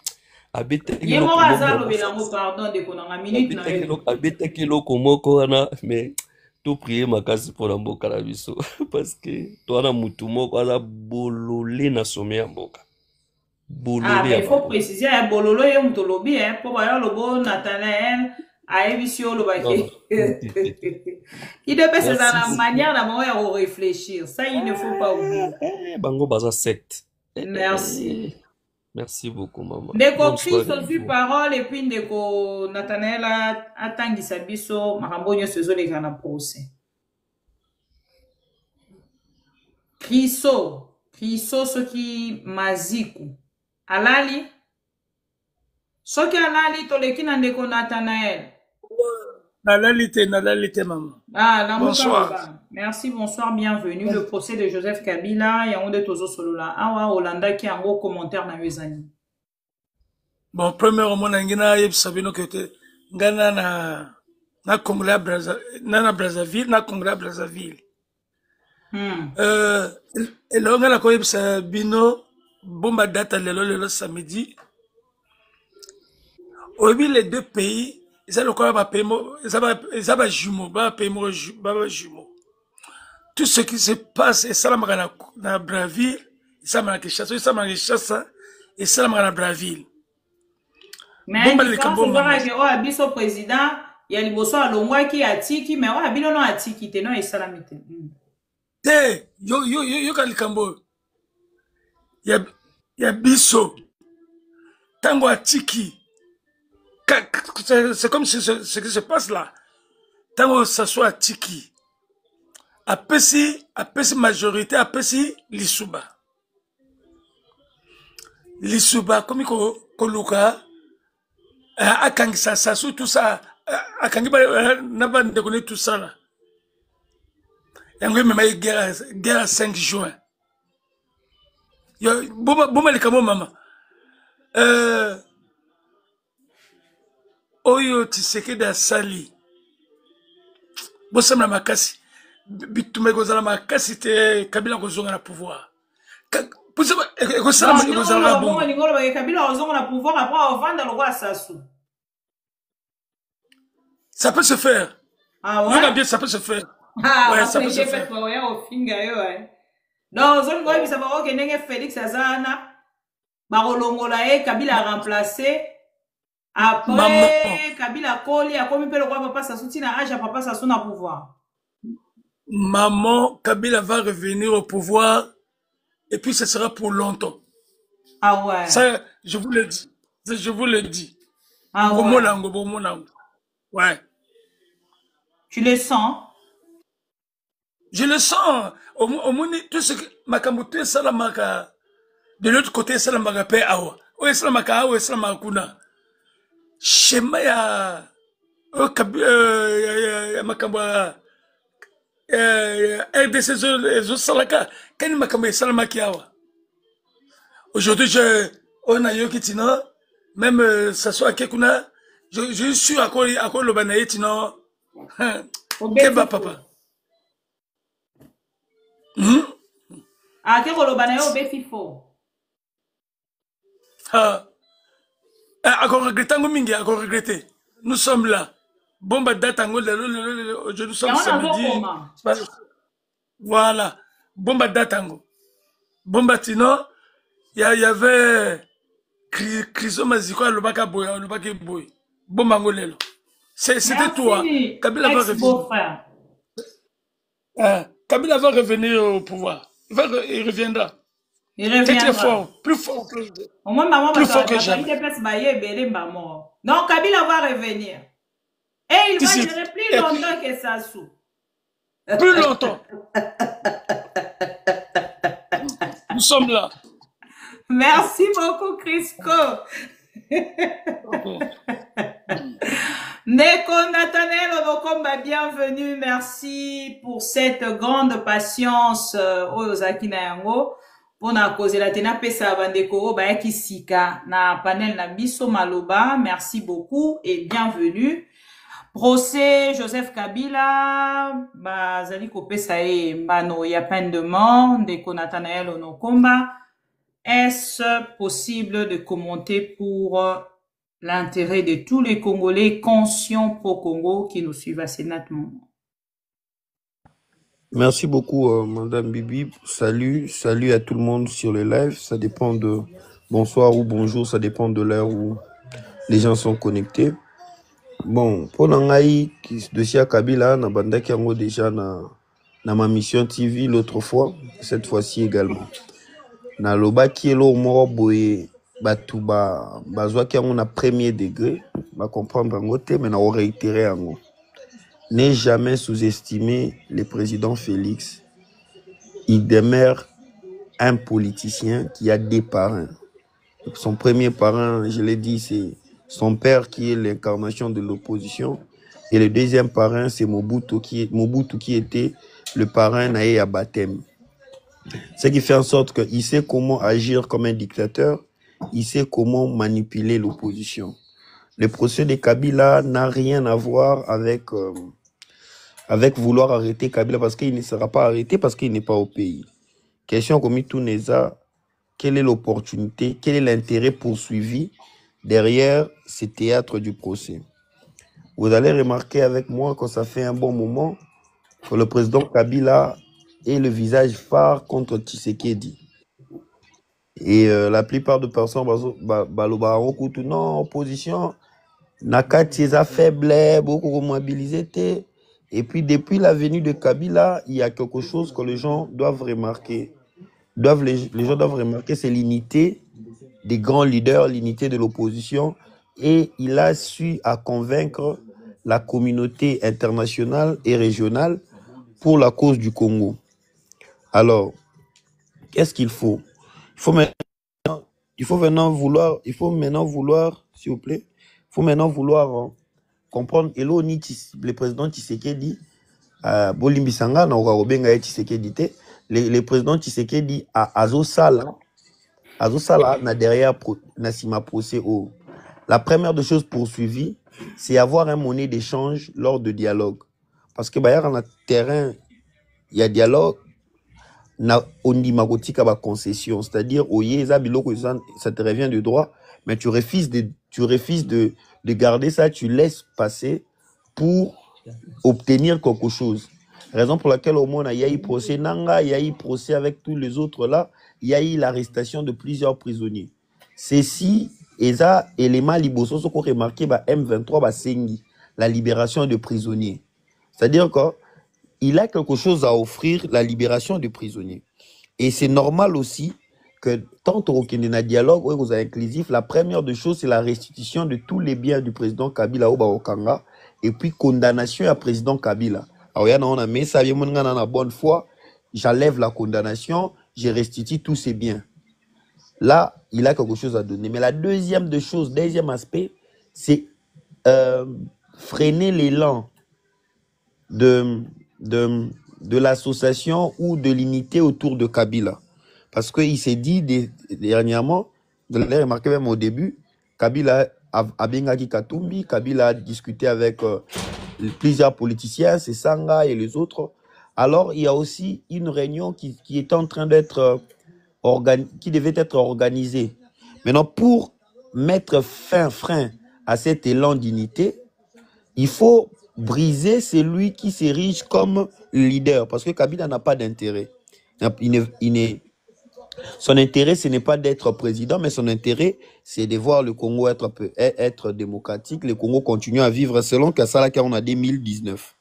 abetaki Ye eloko moko moko aza ya lobela ngo pardon de konanga minute na ye. abetaki eloko moko wana mais toprie makasi mpona mboka na biso parce que towana mutu moko aza bolole na some ya mboka Ah, bolole mais ya il faut mboka. préciser, hein, bololo ye muto lobi, hein, pour voir le bon Nathanaël, a émission le Non, baquet. non. Il devait se Merci dans la beaucoup. manière de réfléchir. Ça, il ne faut pas oublier. Bango baza secte. Merci. Merci beaucoup, maman. Ndeko Bonne Christ soirée. aussi parole et puis ndeko Nathanaël atangisa biso makambo nyonso ezoleka na procès. Kristo soki maziku alali soki alali toleki na ndeko Nathanaël. Nalali te maman. Ah, Bonsoir. merci, bonsoir, bienvenue. Le procès de Joseph Kabila, Yaoundé Tozo Solola. Awa Olanda qui a un gros commentaire dans les années. Bon, premièrement, nangina yeb sabino kete ngana na Congolais na Brazzaville, na Congolais Brazzaville. Elonga la ko yeb sabino bomba data lelo samedi. Obi les deux pays, ils ont quoi ba paiement, ils ont jumeaux, ba paiement jumeaux. Tout ce qui se passe et ça na Brazzaville, ça m'a Kinshasa, ça m'a Kinshasa et ça m'a Brazzaville. Mais il faut voir que oh biso président ya liboso alongwaki atiki mais oh bino no atiki te no esalamite. Te yo kalikambo ya biso tango atiki c'est comme ce qui se passe là tango ça soit atiki apesi majorité apesi lisuba comme koluka akangisa sasu tout ça akangi na ba ndekone tout ça là yango mema guerre 5 juin yo boma likamo mama oyo Tshisekedi asali bosamla makasi bitume kozala makasi te Kabila kozonga na pouvoir ça peut se faire. Ah ouais? Bien, ça peut se faire. Ah, ouais, ça peut se faire. Donc, ça va que Félix Azana, Barolongola Kabila a remplacé. Après, Kabila Koli a commis le roi Papa Sassou, Tina Aja Papa Sassou na pouvoir. Maman, Kabila va revenir au pouvoir et puis ce sera pour longtemps. Ah ouais. Ça, je vous le dis. Je vous le dis. Ah ouais. Ouais. Tu le sens? Je le sens. Au moins, tout ce que Makamouté Salamaka, de l'autre côté, Salamaka Pe Awa. Oui, Salamaka Awa, Salamaka Kuna. Schéma ya Makamba RDC Salaka. Quand Makamba Salamaki Awa. Aujourd'hui, on a eu Kitina, même ça soit Kekuna, je suis à quoi le banaï Tina. Keba papa. Ah, que le banaï au Bessifo. Encore regretter, encore regretter. Nous sommes là. Bomba datango, nous sommes samedi. Voilà. Bomba datango. Bomba tino. Il y avait Chrysomaziko à l'Obaka Boy, à l'Obaka Boy. Bombangolelo. C'était toi. Kabila va revenir. Kabila va revenir au pouvoir. Il reviendra. Il reviendra. Très fort. Plus fort que au moins, maman, plus fort que jamais. Non, Kabila va revenir. Et il va durer plus longtemps que Sassou. Plus longtemps. Nous sommes là. Merci beaucoup, Crisco. Neko Nathanaël Obokomba, bienvenue. Merci pour cette grande patience aux Akinayango. Pour na cause la tena pesa bandeko ba kisika na panel na biso maloba. Merci beaucoup et bienvenue. procès Joseph Kabila, bazali kopesa ye mbano ya peine de mort, ndeko Nathanael Onokomba. Est-ce possible de commenter pour l'intérêt de tous les Congolais conscients pro-Congo qui nous suivent assez nettement? Merci beaucoup, Madame Bibi. Salut à tout le monde sur le live. Ça dépend de bonsoir ou bonjour, ça dépend de l'heure où les gens sont connectés. Bon, pour Nangaï, dossier Kabila, na banda qui a déjà na ma mission TV l'autre fois, cette fois-ci également. Na loba qui est là moro boye batu bazwa qui a premier degré, va comprendre en côté, mais na réitérer en gros. N'est jamais sous-estimer le président Félix. Il demeure un politicien qui a des parrains. Son premier parrain, je l'ai dit, c'est son père qui est l'incarnation de l'opposition. Et le deuxième parrain, c'est Mobutu qui était le parrain naé à baptême. Ce qui fait en sorte qu'il sait comment agir comme un dictateur. Il sait comment manipuler l'opposition. Le procès de Kabila n'a rien à voir avec vouloir arrêter Kabila parce qu'il ne sera pas arrêté parce qu'il n'est pas au pays. Question comme Tuneza, quelle est l'opportunité, quel est l'intérêt poursuivi derrière ce théâtre du procès? Vous allez remarquer avec moi que ça fait un bon moment que le président Kabila est le visage phare contre Tshisekedi. Et la plupart de personnes, non, opposition, Nakatieza faible, beaucoup mobilisé. Et puis depuis la venue de Kabila, il y a quelque chose que les gens doivent remarquer. Les gens doivent remarquer, c'est l'unité des grands leaders, l'unité de l'opposition. Et il a su à convaincre la communauté internationale et régionale pour la cause du Congo. Alors, qu'est-ce qu'il faut? Il faut maintenant vouloir, s'il vous plaît, comprendre. Et là, le président Tshisekedi, Bolimbi Sanga, le président Tshisekedi a Azosala, na derrière Nassima procès au. La première des choses poursuivies, c'est avoir un monnaie d'échange lors de dialogue. Parce que dans le terrain, il y a dialogue, on dit magotika ba concession, c'est-à-dire ça te revient de droit, mais tu refuses de garder ça, tu laisses passer pour obtenir quelque chose. Raison pour laquelle au monde il y a eu procès Nanga, il y a eu procès avec tous les autres là, il y a eu l'arrestation de plusieurs prisonniers. Ceci eza élément liboso ce qu'on remarqué ba M23 ba sengi, la libération de prisonniers. C'est-à-dire qu'il a quelque chose à offrir, la libération des prisonniers. Et c'est normal aussi que tant qu'il y a un dialogue ou inclusif, la première des choses, c'est la restitution de tous les biens du président Kabila au Okanga et puis condamnation à président Kabila. Alors, on a mis ça, bonne foi, j'enlève la condamnation, je restitue tous ses biens. Là, il a quelque chose à donner. Mais la deuxième aspect, c'est freiner l'élan de l'association ou de l'unité autour de Kabila. Parce qu'il s'est dit dernièrement, vous l'avez remarqué même au début, Kabila a Bengaki Katumbi, Kabila a discuté avec plusieurs politiciens, c'est Sanga et les autres. Alors, il y a aussi une réunion qui est en train d'être qui devait être organisée. Maintenant, pour mettre frein à cet élan d'unité, il faut briser celui qui s'érige comme leader, parce que Kabila n'a pas d'intérêt. Son intérêt, ce n'est pas d'être président, mais son intérêt, c'est de voir le Congo être démocratique, le Congo continue à vivre selon Kassalaka on a 2019.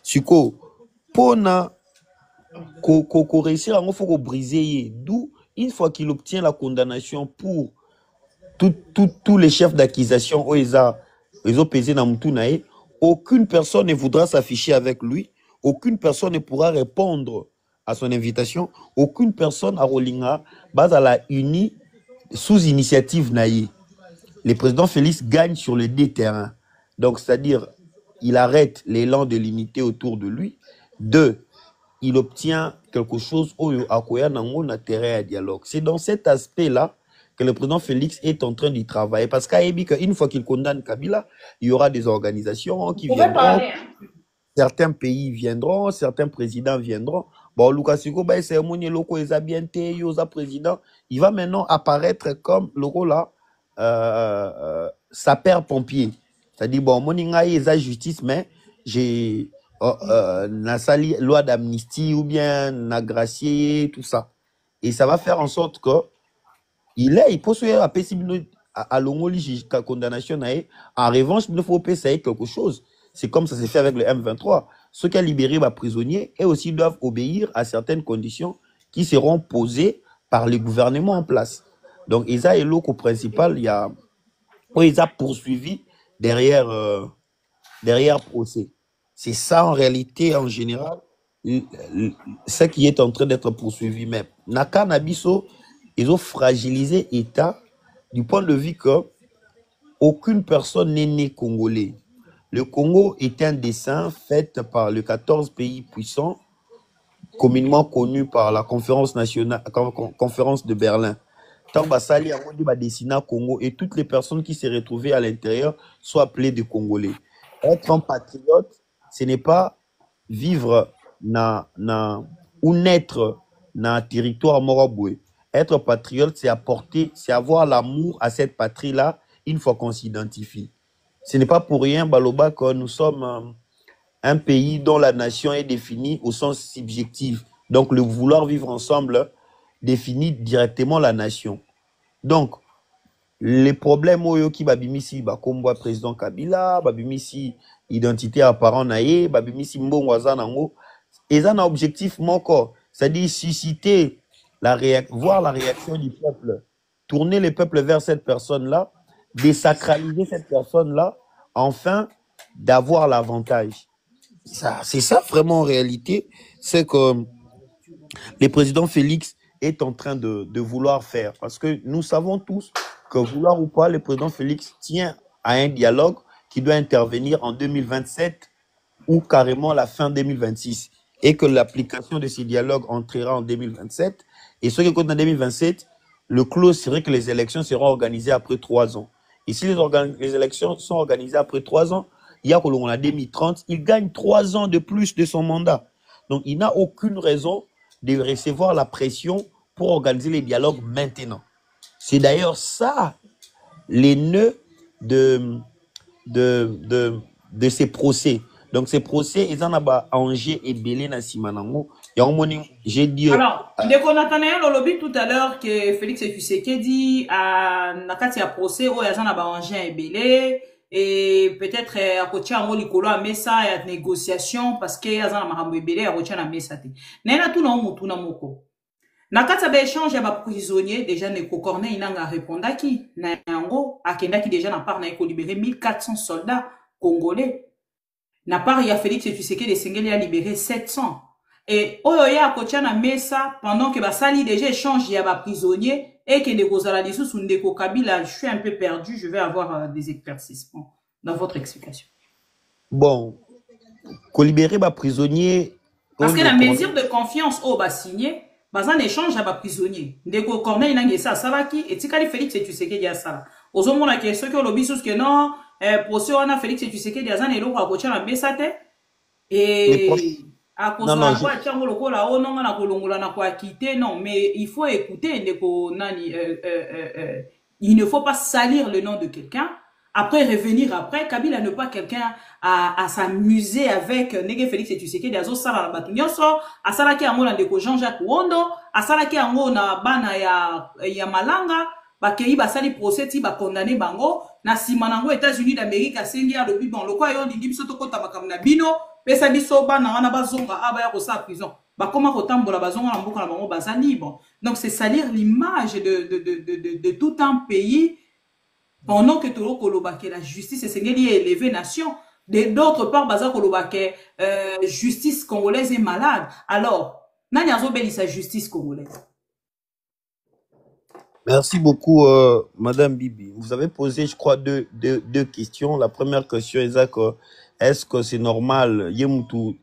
Suko, pour réussir, il faut briser. D'où, une fois qu'il obtient la condamnation pour tous les chefs d'accusation, ils ont pesé dans Moutunae, aucune personne ne voudra s'afficher avec lui, aucune personne ne pourra répondre à son invitation, aucune personne à Rolinga base à la unie sous initiative naïe. Le président Félix gagne sur les deux terrains. Donc, c'est-à-dire, il arrête l'élan de l'unité autour de lui. 2, il obtient quelque chose au Akoya Nango na terrain à dialogue. C'est dans cet aspect-là que le président Félix est en train d'y travailler. Parce qu'une fois qu'il condamne Kabila, il y aura des organisations qui viendront. Certains pays viendront, certains présidents viendront. Bon, Lukasiko, c'est un loco, il a bien été, président. Il va maintenant apparaître comme loco là, sapeur-pompier. C'est-à-dire, bon, moninga, il a justice, mais j'ai na sali loi d'amnistie ou bien na gracier, tout ça. Et ça va faire en sorte que il peut se faire à l'ongoli condamnation. En revanche, il faut payer quelque chose. C'est comme ça s'est fait avec le M23. Ceux qui ont libéré les prisonniers et aussi doivent obéir à certaines conditions qui seront posées par le gouvernement en place. Donc, Isa est le principal, il a poursuivi derrière procès. C'est ça en réalité, en général, ce qui est en train d'être poursuivi. Mais Naka Nabiso, ils ont fragilisé l'État du point de vue que aucune personne n'est née congolais. Le Congo est un dessin fait par les 14 pays puissants, communément connus par la conférence nationale, conférence de Berlin. Tant Basali a dessiné Congo et toutes les personnes qui s'est retrouvées à l'intérieur sont appelées des Congolais. Être un patriote, ce n'est pas vivre ou naître dans un territoire moraboué. Être patriote, c'est avoir l'amour à cette patrie-là une fois qu'on s'identifie. Ce n'est pas pour rien, Baloba, que nous sommes un pays dont la nation est définie au sens subjectif. Donc, le vouloir vivre ensemble définit directement la nation. Donc, les problèmes qui babimisi bakombo président Kabila, babimisi identité apparent naé, babimisi mbongwaza nango, et ça un objectif moko, c'est-à-dire susciter voir la réaction du peuple, tourner le peuple vers cette personne-là, désacraliser cette personne-là, enfin d'avoir l'avantage. C'est ça vraiment en réalité, c'est que le président Félix est en train de vouloir faire. Parce que nous savons tous que vouloir ou pas, le président Félix tient à un dialogue qui doit intervenir en 2027 ou carrément la fin 2026. Et que l'application de ces dialogues entrera en 2027. Et ce qui compte en 2027, le clause serait que les élections seront organisées après 3 ans. Et si les élections sont organisées après 3 ans, il y a qu'on a 2030, il gagne 3 ans de plus de son mandat. Donc, il n'a aucune raison de recevoir la pression pour organiser les dialogues maintenant. C'est d'ailleurs ça, les nœuds de ces procès. Donc, ces procès, ils en ont Angers et Belé na Simanango. J'ai dit. Alors, dès qu'on attendait le lobby tout à l'heure que Félix Tshisekedi a nakati a procès où ils en ont Angers et Belé. Et peut-être à côté en likolo a mesa ya négociation parce que ils en ont marambo Belé à côté na mesa te. Nena tout non mutu na moko. Nakati ba échange ya ba prisonnier déjà Neko Corneille inanga répondaki na yango akendaki déjà na part na eko libérer 1400 soldats congolais. Na part ya Félix Tshisekedi de Sengeli a libéré 700. Et oyoya akotia na mesa pendant que basali déjà échange ya ba prisonnier et que les Kozala sous Ndeko Kabila, je suis un peu perdu, je vais avoir des éclaircissements dans votre explication. Bon, qu'on libérer ba prisonnier parce que la mesure de confiance au ba signé, bazan échange à ba prisonnier. Ndeko Corneille nangi ça salaki et tikali Félix Tshisekedi a ça. Ozomona ke ceux qui ont lobby sous que non procès wana Félix Tshisekedi azan eloko akotia na mesa te et à cause de quoi tiango lokola o non na kolongola na kwa quitter non mais il faut écouter ndeko nani il ne faut pas salir le nom de quelqu'un après revenir après Kabila ne pas quelqu'un à s'amuser avec Nege Félix Tshisekedi azo sala na batu nyonso asalaki yango na ndeko Jean-Jacques Wondo asalaki yango na bana ya Malanga bakei basali procès ti ba condamné bango na sima nango États-Unis d'Amérique asengi ya lobi bon lokwa yo ndingi biso tokota bakam na bino pesa biso bana wana bazonga aba ya kosa prison bakoma kotambola bazonga na mboka na bango baza libre. Donc c'est salir l'image de tout un pays pendant que tout koloba que la justice est sengeli élevé nation d'autre part baza koloba que justice congolaise est malade. Alors nani azobeli sa justice congolaise? Merci beaucoup, Madame Bibi. Vous avez posé, je crois, deux questions. La première question est-ce que c'est normal, Yemutu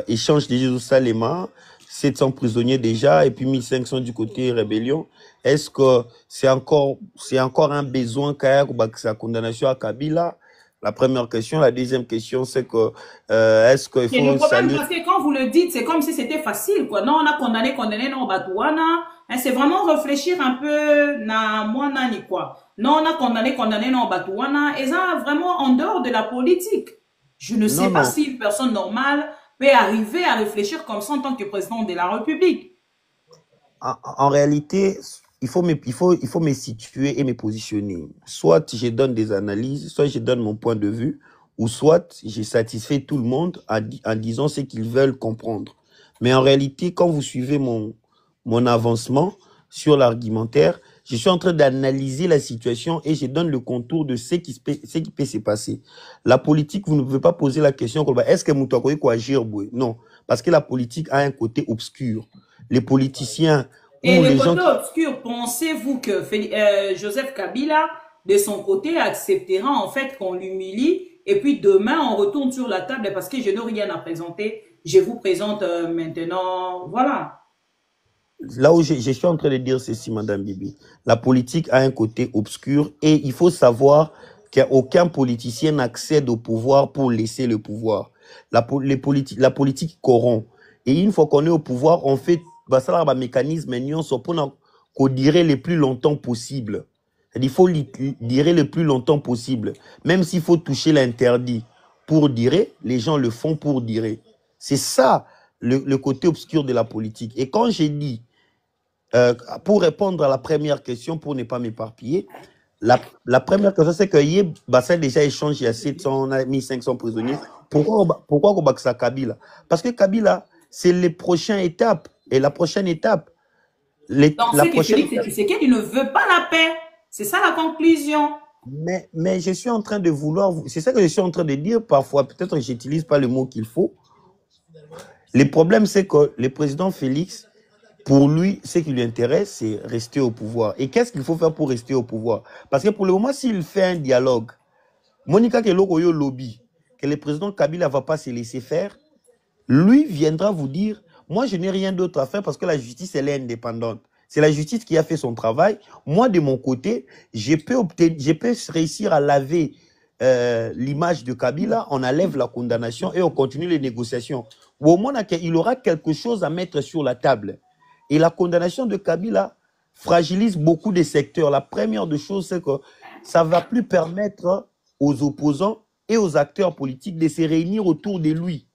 échange des Jérusalem, 700 prisonniers déjà et puis 1500 du côté rébellion. Est-ce que c'est encore un besoin qu'il sa condamnation à Kabila? La première question. La deuxième question, c'est que est-ce qu'il faut... Le problème, parce que quand vous le dites, c'est comme si c'était facile, quoi. Non, on a condamné, non, Batouana. C'est vraiment réfléchir un peu, quoi. Non, on a condamné, non, Batouana. Et ça, vraiment en dehors de la politique. Je ne sais pas si une personne normale peut arriver à réfléchir comme ça en tant que président de la République. En réalité, il faut me situer et me positionner. Soit je donne des analyses, soit je donne mon point de vue, ou soit je satisfais tout le monde en disant ce qu'ils veulent comprendre. Mais en réalité, quand vous suivez mon avancement sur l'argumentaire, je suis en train d'analyser la situation et je donne le contour de ce qui peut se passer. La politique, vous ne pouvez pas poser la question est-ce que Moutakoye quoi agir? Non, parce que la politique a un côté obscur. Les politiciens et le côté obscur, pensez-vous que Joseph Kabila, de son côté, acceptera en fait qu'on l'humilie et puis demain on retourne sur la table parce que je n'ai rien à présenter. Je vous présente maintenant, voilà. Là où je suis en train de dire ceci, Madame Bibi, la politique a un côté obscur et il faut savoir qu'aucun politicien n'accède au pouvoir pour laisser le pouvoir. La politique corrompt. Et une fois qu'on est au pouvoir, on fait un mécanisme qu'on dirait le plus longtemps possible. Il faut dire le plus longtemps possible. Même s'il faut toucher l'interdit pour dire, les gens le font pour dire. C'est ça le côté obscur de la politique. Et quand j'ai dit, pour répondre à la première question, pour ne pas m'éparpiller, la première question, c'est que Bassa déjà échangé, il y a 700, 1500 prisonniers. Pourquoi on bat Kabila? Parce que Kabila, c'est les prochaines étapes. Et la prochaine étape, Tshisekedi ne veut pas la paix. C'est ça la conclusion. Mais je suis en train de vouloir... C'est ça que je suis en train de dire parfois. Peut-être que je n'utilise pas le mot qu'il faut. Le problème, c'est que le président Félix, pour lui, ce qui lui intéresse, c'est rester au pouvoir. Et qu'est-ce qu'il faut faire pour rester au pouvoir? Parce que pour le moment, s'il fait un dialogue, Monica Kelokoyo lobby, que le président Kabila ne va pas se laisser faire, lui viendra vous dire, moi, je n'ai rien d'autre à faire parce que la justice, elle est indépendante. C'est la justice qui a fait son travail. Moi, de mon côté, je peux réussir à laver l'image de Kabila, on enlève la condamnation et on continue les négociations. Ou au moins, il aura quelque chose à mettre sur la table. Et la condamnation de Kabila fragilise beaucoup de secteurs. La première des choses, c'est que ça ne va plus permettre aux opposants et aux acteurs politiques de se réunir autour de lui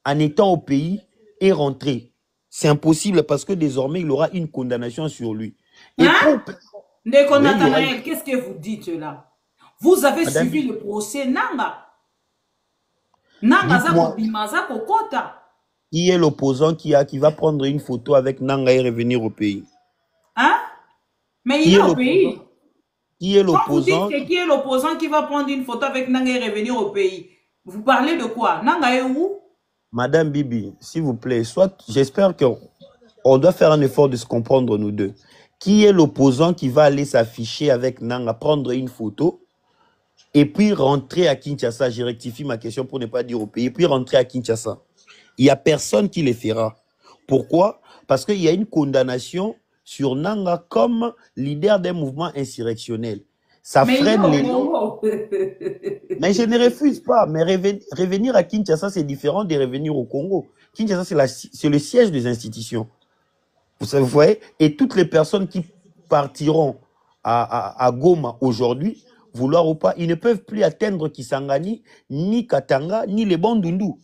en étant au pays et rentrer. C'est impossible parce que désormais, il aura une condamnation sur lui. Qu'est-ce que vous dites là? Vous avez suivi le procès Nanga. Qui est l'opposant qui va prendre une photo avec Nanga et revenir au pays? Hein? Mais il est au pays. Qui est l'opposant? Qui est l'opposant qui va prendre une photo avec Nanga et revenir au pays? Vous parlez de quoi? Nanga est où? Madame Bibi, s'il vous plaît, j'espère qu'on doit faire un effort de se comprendre nous deux. Qui est l'opposant qui va aller s'afficher avec Nanga, prendre une photo et puis rentrer à Kinshasa? Je rectifie ma question pour ne pas dire au pays. Et puis rentrer à Kinshasa. Il n'y a personne qui le fera. Pourquoi? Parce qu'il y a une condamnation sur Nanga comme leader d'un mouvement insurrectionnel. Ça freine les gens. Mais je ne refuse pas. Mais revenir à Kinshasa, c'est différent de revenir au Congo. Kinshasa, c'est le siège des institutions. Vous voyez? Et toutes les personnes qui partiront à Goma aujourd'hui, vouloir ou pas, ils ne peuvent plus atteindre Kisangani, ni Katanga, ni les Bandundu.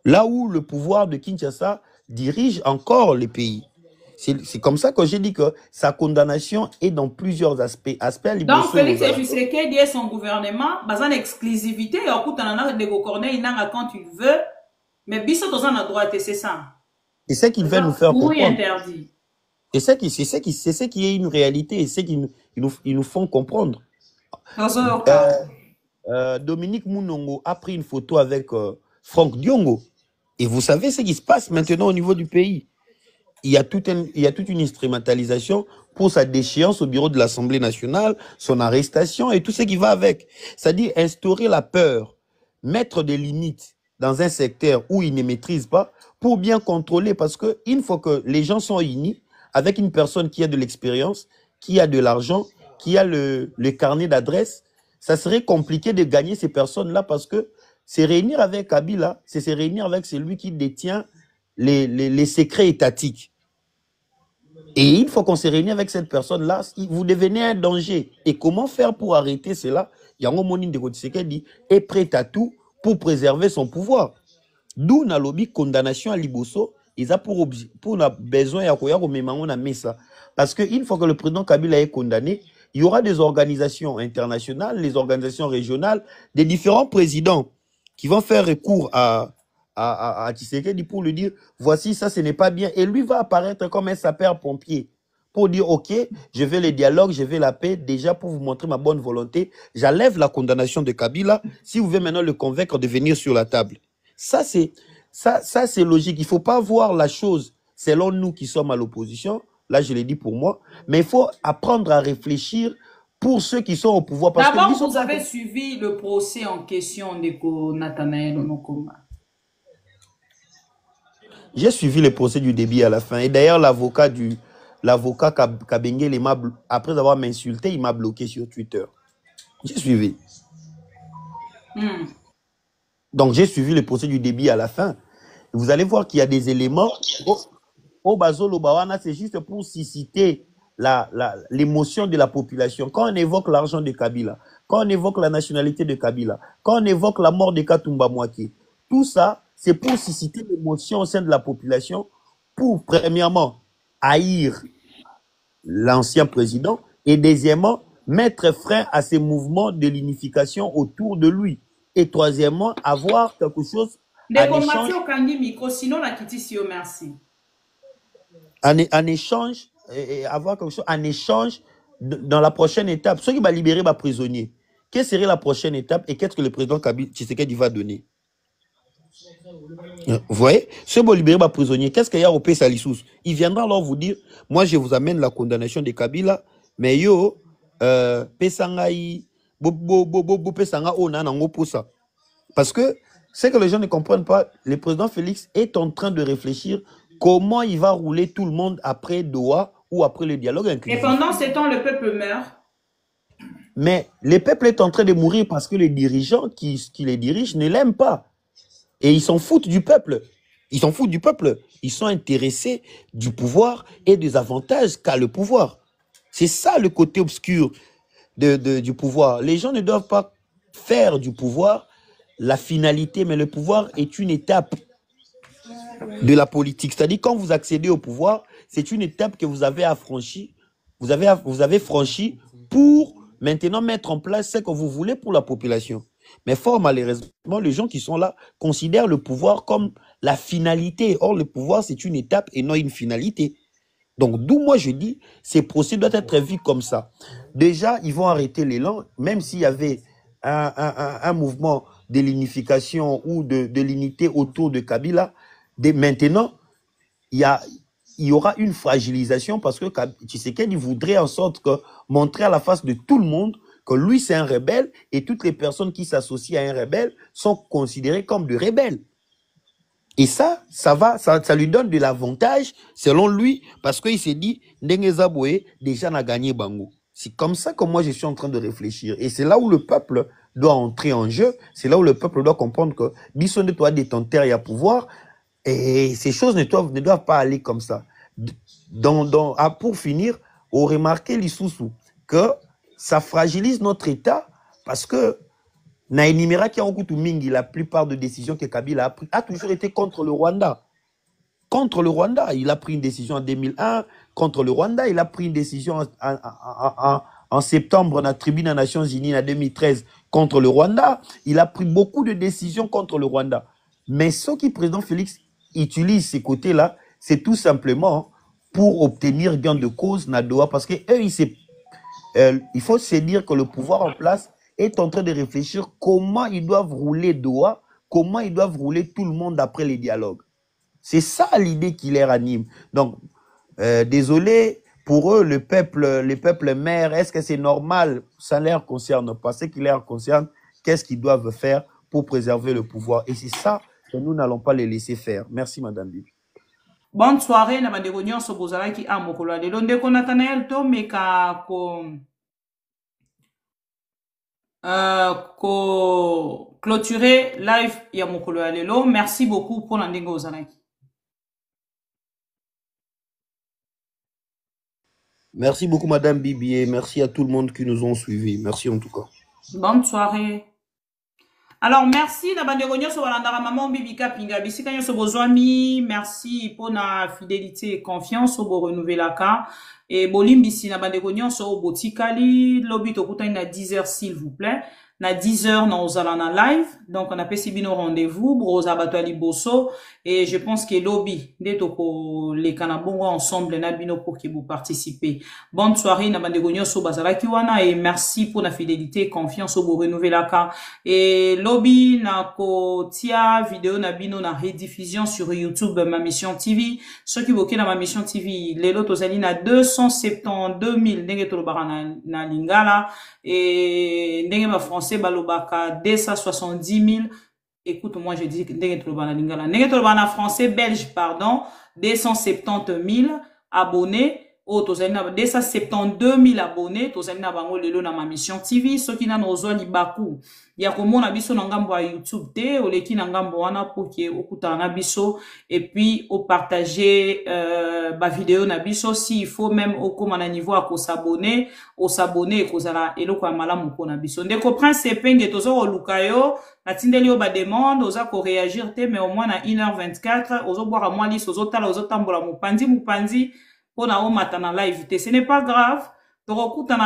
Là où le pouvoir de Kinshasa dirige encore les pays. C'est comme ça que j'ai dit que sa condamnation est dans plusieurs aspects. Donc, Félix Tshisekedi et son gouvernement, basé en exclusivité, et au coup, tu en as des corneilles, il n'a quand tu veux, mais Bissot, tu en as droit, c'est ça. C'est ce qu'il veut nous faire comprendre. Oui, interdit. C'est ce qui est une réalité, et c'est ce qu'ils nous font comprendre. Dominique Mounongo a pris une photo avec Franck Diongo. Et vous savez ce qui se passe maintenant au niveau du pays. Il y a toute une instrumentalisation pour sa déchéance au bureau de l'Assemblée nationale, son arrestation et tout ce qui va avec. C'est-à-dire instaurer la peur, mettre des limites dans un secteur où ils ne maîtrisent pas pour bien contrôler. Parce qu'une fois que les gens sont unis avec une personne qui a de l'expérience, qui a de l'argent, qui a le carnet d'adresse, ça serait compliqué de gagner ces personnes-là parce que c'est réunir avec Kabila, c'est se réunir avec celui qui détient les secrets étatiques. Et une fois qu'on s'est réuni avec cette personne-là, vous devenez un danger. Et comment faire pour arrêter cela? Yango Monine de Kotiseke dit est prêt à tout pour préserver son pouvoir. D'où na lobby condamnation à Liboso, ils ont pour besoin de mesa. Parce qu'une fois que le président Kabila est condamné, il y aura des organisations internationales, les organisations régionales, des différents présidents qui vont faire recours à Tshisekedi pour lui dire voici ça, ce n'est pas bien. Et lui va apparaître comme un sapeur-pompier pour dire ok, je veux le dialogue, je veux la paix. Déjà pour vous montrer ma bonne volonté, j'enlève la condamnation de Kabila. Si vous voulez maintenant le convaincre de venir sur la table. Ça c'est logique. Il ne faut pas voir la chose selon nous qui sommes à l'opposition. Là, je l'ai dit pour moi. Mais il faut apprendre à réfléchir pour ceux qui sont au pouvoir. D'abord, vous avez suivi le procès en question de Nathanaël Onokoma. J'ai suivi le procès du début à la fin. Et d'ailleurs, l'avocat Kabengele, après avoir m'insulté, il m'a bloqué sur Twitter. J'ai suivi. Donc, j'ai suivi le procès du début à la fin. Vous allez voir qu'il y a des éléments. Au Bazolo Bawana, c'est juste pour susciter l'émotion de la population. Quand on évoque l'argent de Kabila, quand on évoque la nationalité de Kabila, quand on évoque la mort de Katumba Mouaké, tout ça, c'est pour susciter l'émotion au sein de la population, pour, premièrement, haïr l'ancien président, et deuxièmement, mettre frein à ces mouvements de l'unification autour de lui. Et troisièmement, avoir quelque chose en échange, avoir quelque chose en échange dans la prochaine étape. Ceux qui vont libérer les prisonniers, quelle serait la prochaine étape et qu'est-ce que le président Tshisekedi va donner? Vous voyez, ceux qui vont libérer les prisonniers, qu'est-ce qu'il y a au pays Salissous? Il viendra alors vous dire, moi je vous amène la condamnation de Kabila, mais yo, pesangai, pesanga ona nango pour ça. Parce que ce que les gens ne comprennent pas, le président Félix est en train de réfléchir comment il va rouler tout le monde après Doha ou après le dialogue inclusif. Et pendant ce temps, le peuple meurt. Mais le peuple est en train de mourir parce que les dirigeants qui les dirigent ne l'aiment pas. Et ils s'en foutent du peuple. Ils s'en foutent du peuple. Ils sont intéressés du pouvoir et des avantages qu'a le pouvoir. C'est ça le côté obscur du pouvoir. Les gens ne doivent pas faire du pouvoir la finalité, mais le pouvoir est une étape de la politique. C'est-à-dire, quand vous accédez au pouvoir, c'est une étape que vous avez affranchie. Vous avez franchi pour maintenant mettre en place ce que vous voulez pour la population. Mais fort malheureusement, les gens qui sont là considèrent le pouvoir comme la finalité. Or, le pouvoir, c'est une étape et non une finalité. Donc, d'où moi je dis, ces procès doivent être vus comme ça. Déjà, ils vont arrêter l'élan, même s'il y avait un mouvement de l'unification ou de l'unité autour de Kabila. Maintenant, il y aura une fragilisation parce que Tshisekedi voudrait en sorte que montrer à la face de tout le monde que lui c'est un rebelle et toutes les personnes qui s'associent à un rebelle sont considérées comme des rebelles. Et ça lui donne de l'avantage selon lui parce qu'il s'est dit Ndenge Zaboué déjà n'a gagné Bango. C'est comme ça que moi je suis en train de réfléchir et c'est là où le peuple doit entrer en jeu, c'est là où le peuple doit comprendre que Bisson de toi détenteur et à pouvoir. Et ces choses ne doivent pas aller comme ça. Pour finir, on remarque l'Issoussou que ça fragilise notre État parce que Naïnimera qui a beaucoup mingi, la plupart de décisions que Kabila a prises a toujours été contre le Rwanda. Contre le Rwanda, il a pris une décision en 2001 contre le Rwanda, il a pris une décision en septembre dans la tribune des Nations Unies en 2013 contre le Rwanda. Il a pris beaucoup de décisions contre le Rwanda. Mais ce que le président Félix utilise ces côtés-là, c'est tout simplement pour obtenir gain de cause Nadoa, parce que il faut se dire que le pouvoir en place est en train de réfléchir comment ils doivent rouler Doha, comment ils doivent rouler tout le monde après les dialogues. C'est ça l'idée qui les ranime. Donc, désolé, pour eux, le peuple mère, est-ce que c'est normal? Ça ne leur concerne pas. Ce qui leur concerne, qu'est-ce qu'ils doivent faire pour préserver le pouvoir? Et c'est ça Et nous n'allons pas les laisser faire. Merci, Madame Bibi. Bonne soirée, na bandeko nyonso bozalaki a mokolo ya lelo. Ndeko Nathanael tomeka ko clôturer live ya mokolo ya lelo. Merci beaucoup pour ndenge ozalaki. Merci beaucoup, Madame Bibi, et merci à tout le monde qui nous ont suivis. Merci en tout cas. Bonne soirée. Alors, merci na bandeko nyonso balandaka maman Bibi Kapinga bisika nyonso bozwami. Merci pour na fidélité et confiance au bo renouvelaka. Et bolimbisi na bandeko nyonso au botikali. Lobi tokutani na 10h s'il vous plaît. Na 10h na ozala na live. Donc on a fait bino rendez-vous. Broza batwali bosso. Et je pense que lobi nde toko les kanabongo ensemble na bino pour que vous participez. Bonne soirée na bandeko nyonso bazalaki wana et merci pour la fidélité et confiance au bo renouvelaka. Et lobi na ko tia vidéo na bino na rediffusion sur YouTube ma mission TV. Ceux qui boké na ma mission TV lelo tozali na 272 000 ndenge tolobaka na lingala et ndenge ba français balobaka 270 000. Écoute, moi je dis ndenge tolobaka na lingala ndenge tolobaka na français belge pardon 270 000 abonnés. Oh, tozali na 272 000 abonnés, tozali na bango lelo na ma mission TV. Soki na nozwa libaku ya komona biso na ngambo ya YouTube te, oleki na ngambo wana pour que okuta na biso et puis au partager ba vidéo na biso si il faut même au koma na niveau à s'abonner, au s'abonner kozala eloko ya malamu ko na biso. Ndeko Prince Penge tozo koluka yo, na tindeli yo ba demande, oza ko réagir te mais au moins na 1h24, ozo boire moi liste, ozo tala, ozo tambola mupanzi on a matana live te. Ce n'est pas grave. Problème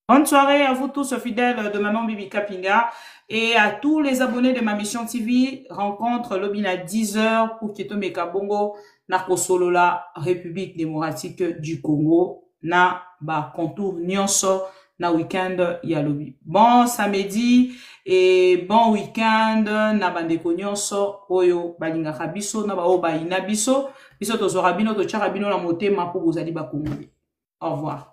bonne soirée à vous tous fidèles de Maman Bibi Kapinga et à tous les abonnés de ma mission TV. Rencontre lobby à 10h pour Ketome Kabongo na Kosolo la République démocratique du Congo na ba contour nyonso na week-end ya lobby. Bon samedi et bon week-end na bandeko nyonso oyo balingaka biso na ba oyo bayina biso biso tozora bino tochaka bino na motema po bozali ba Congo. Au revoir.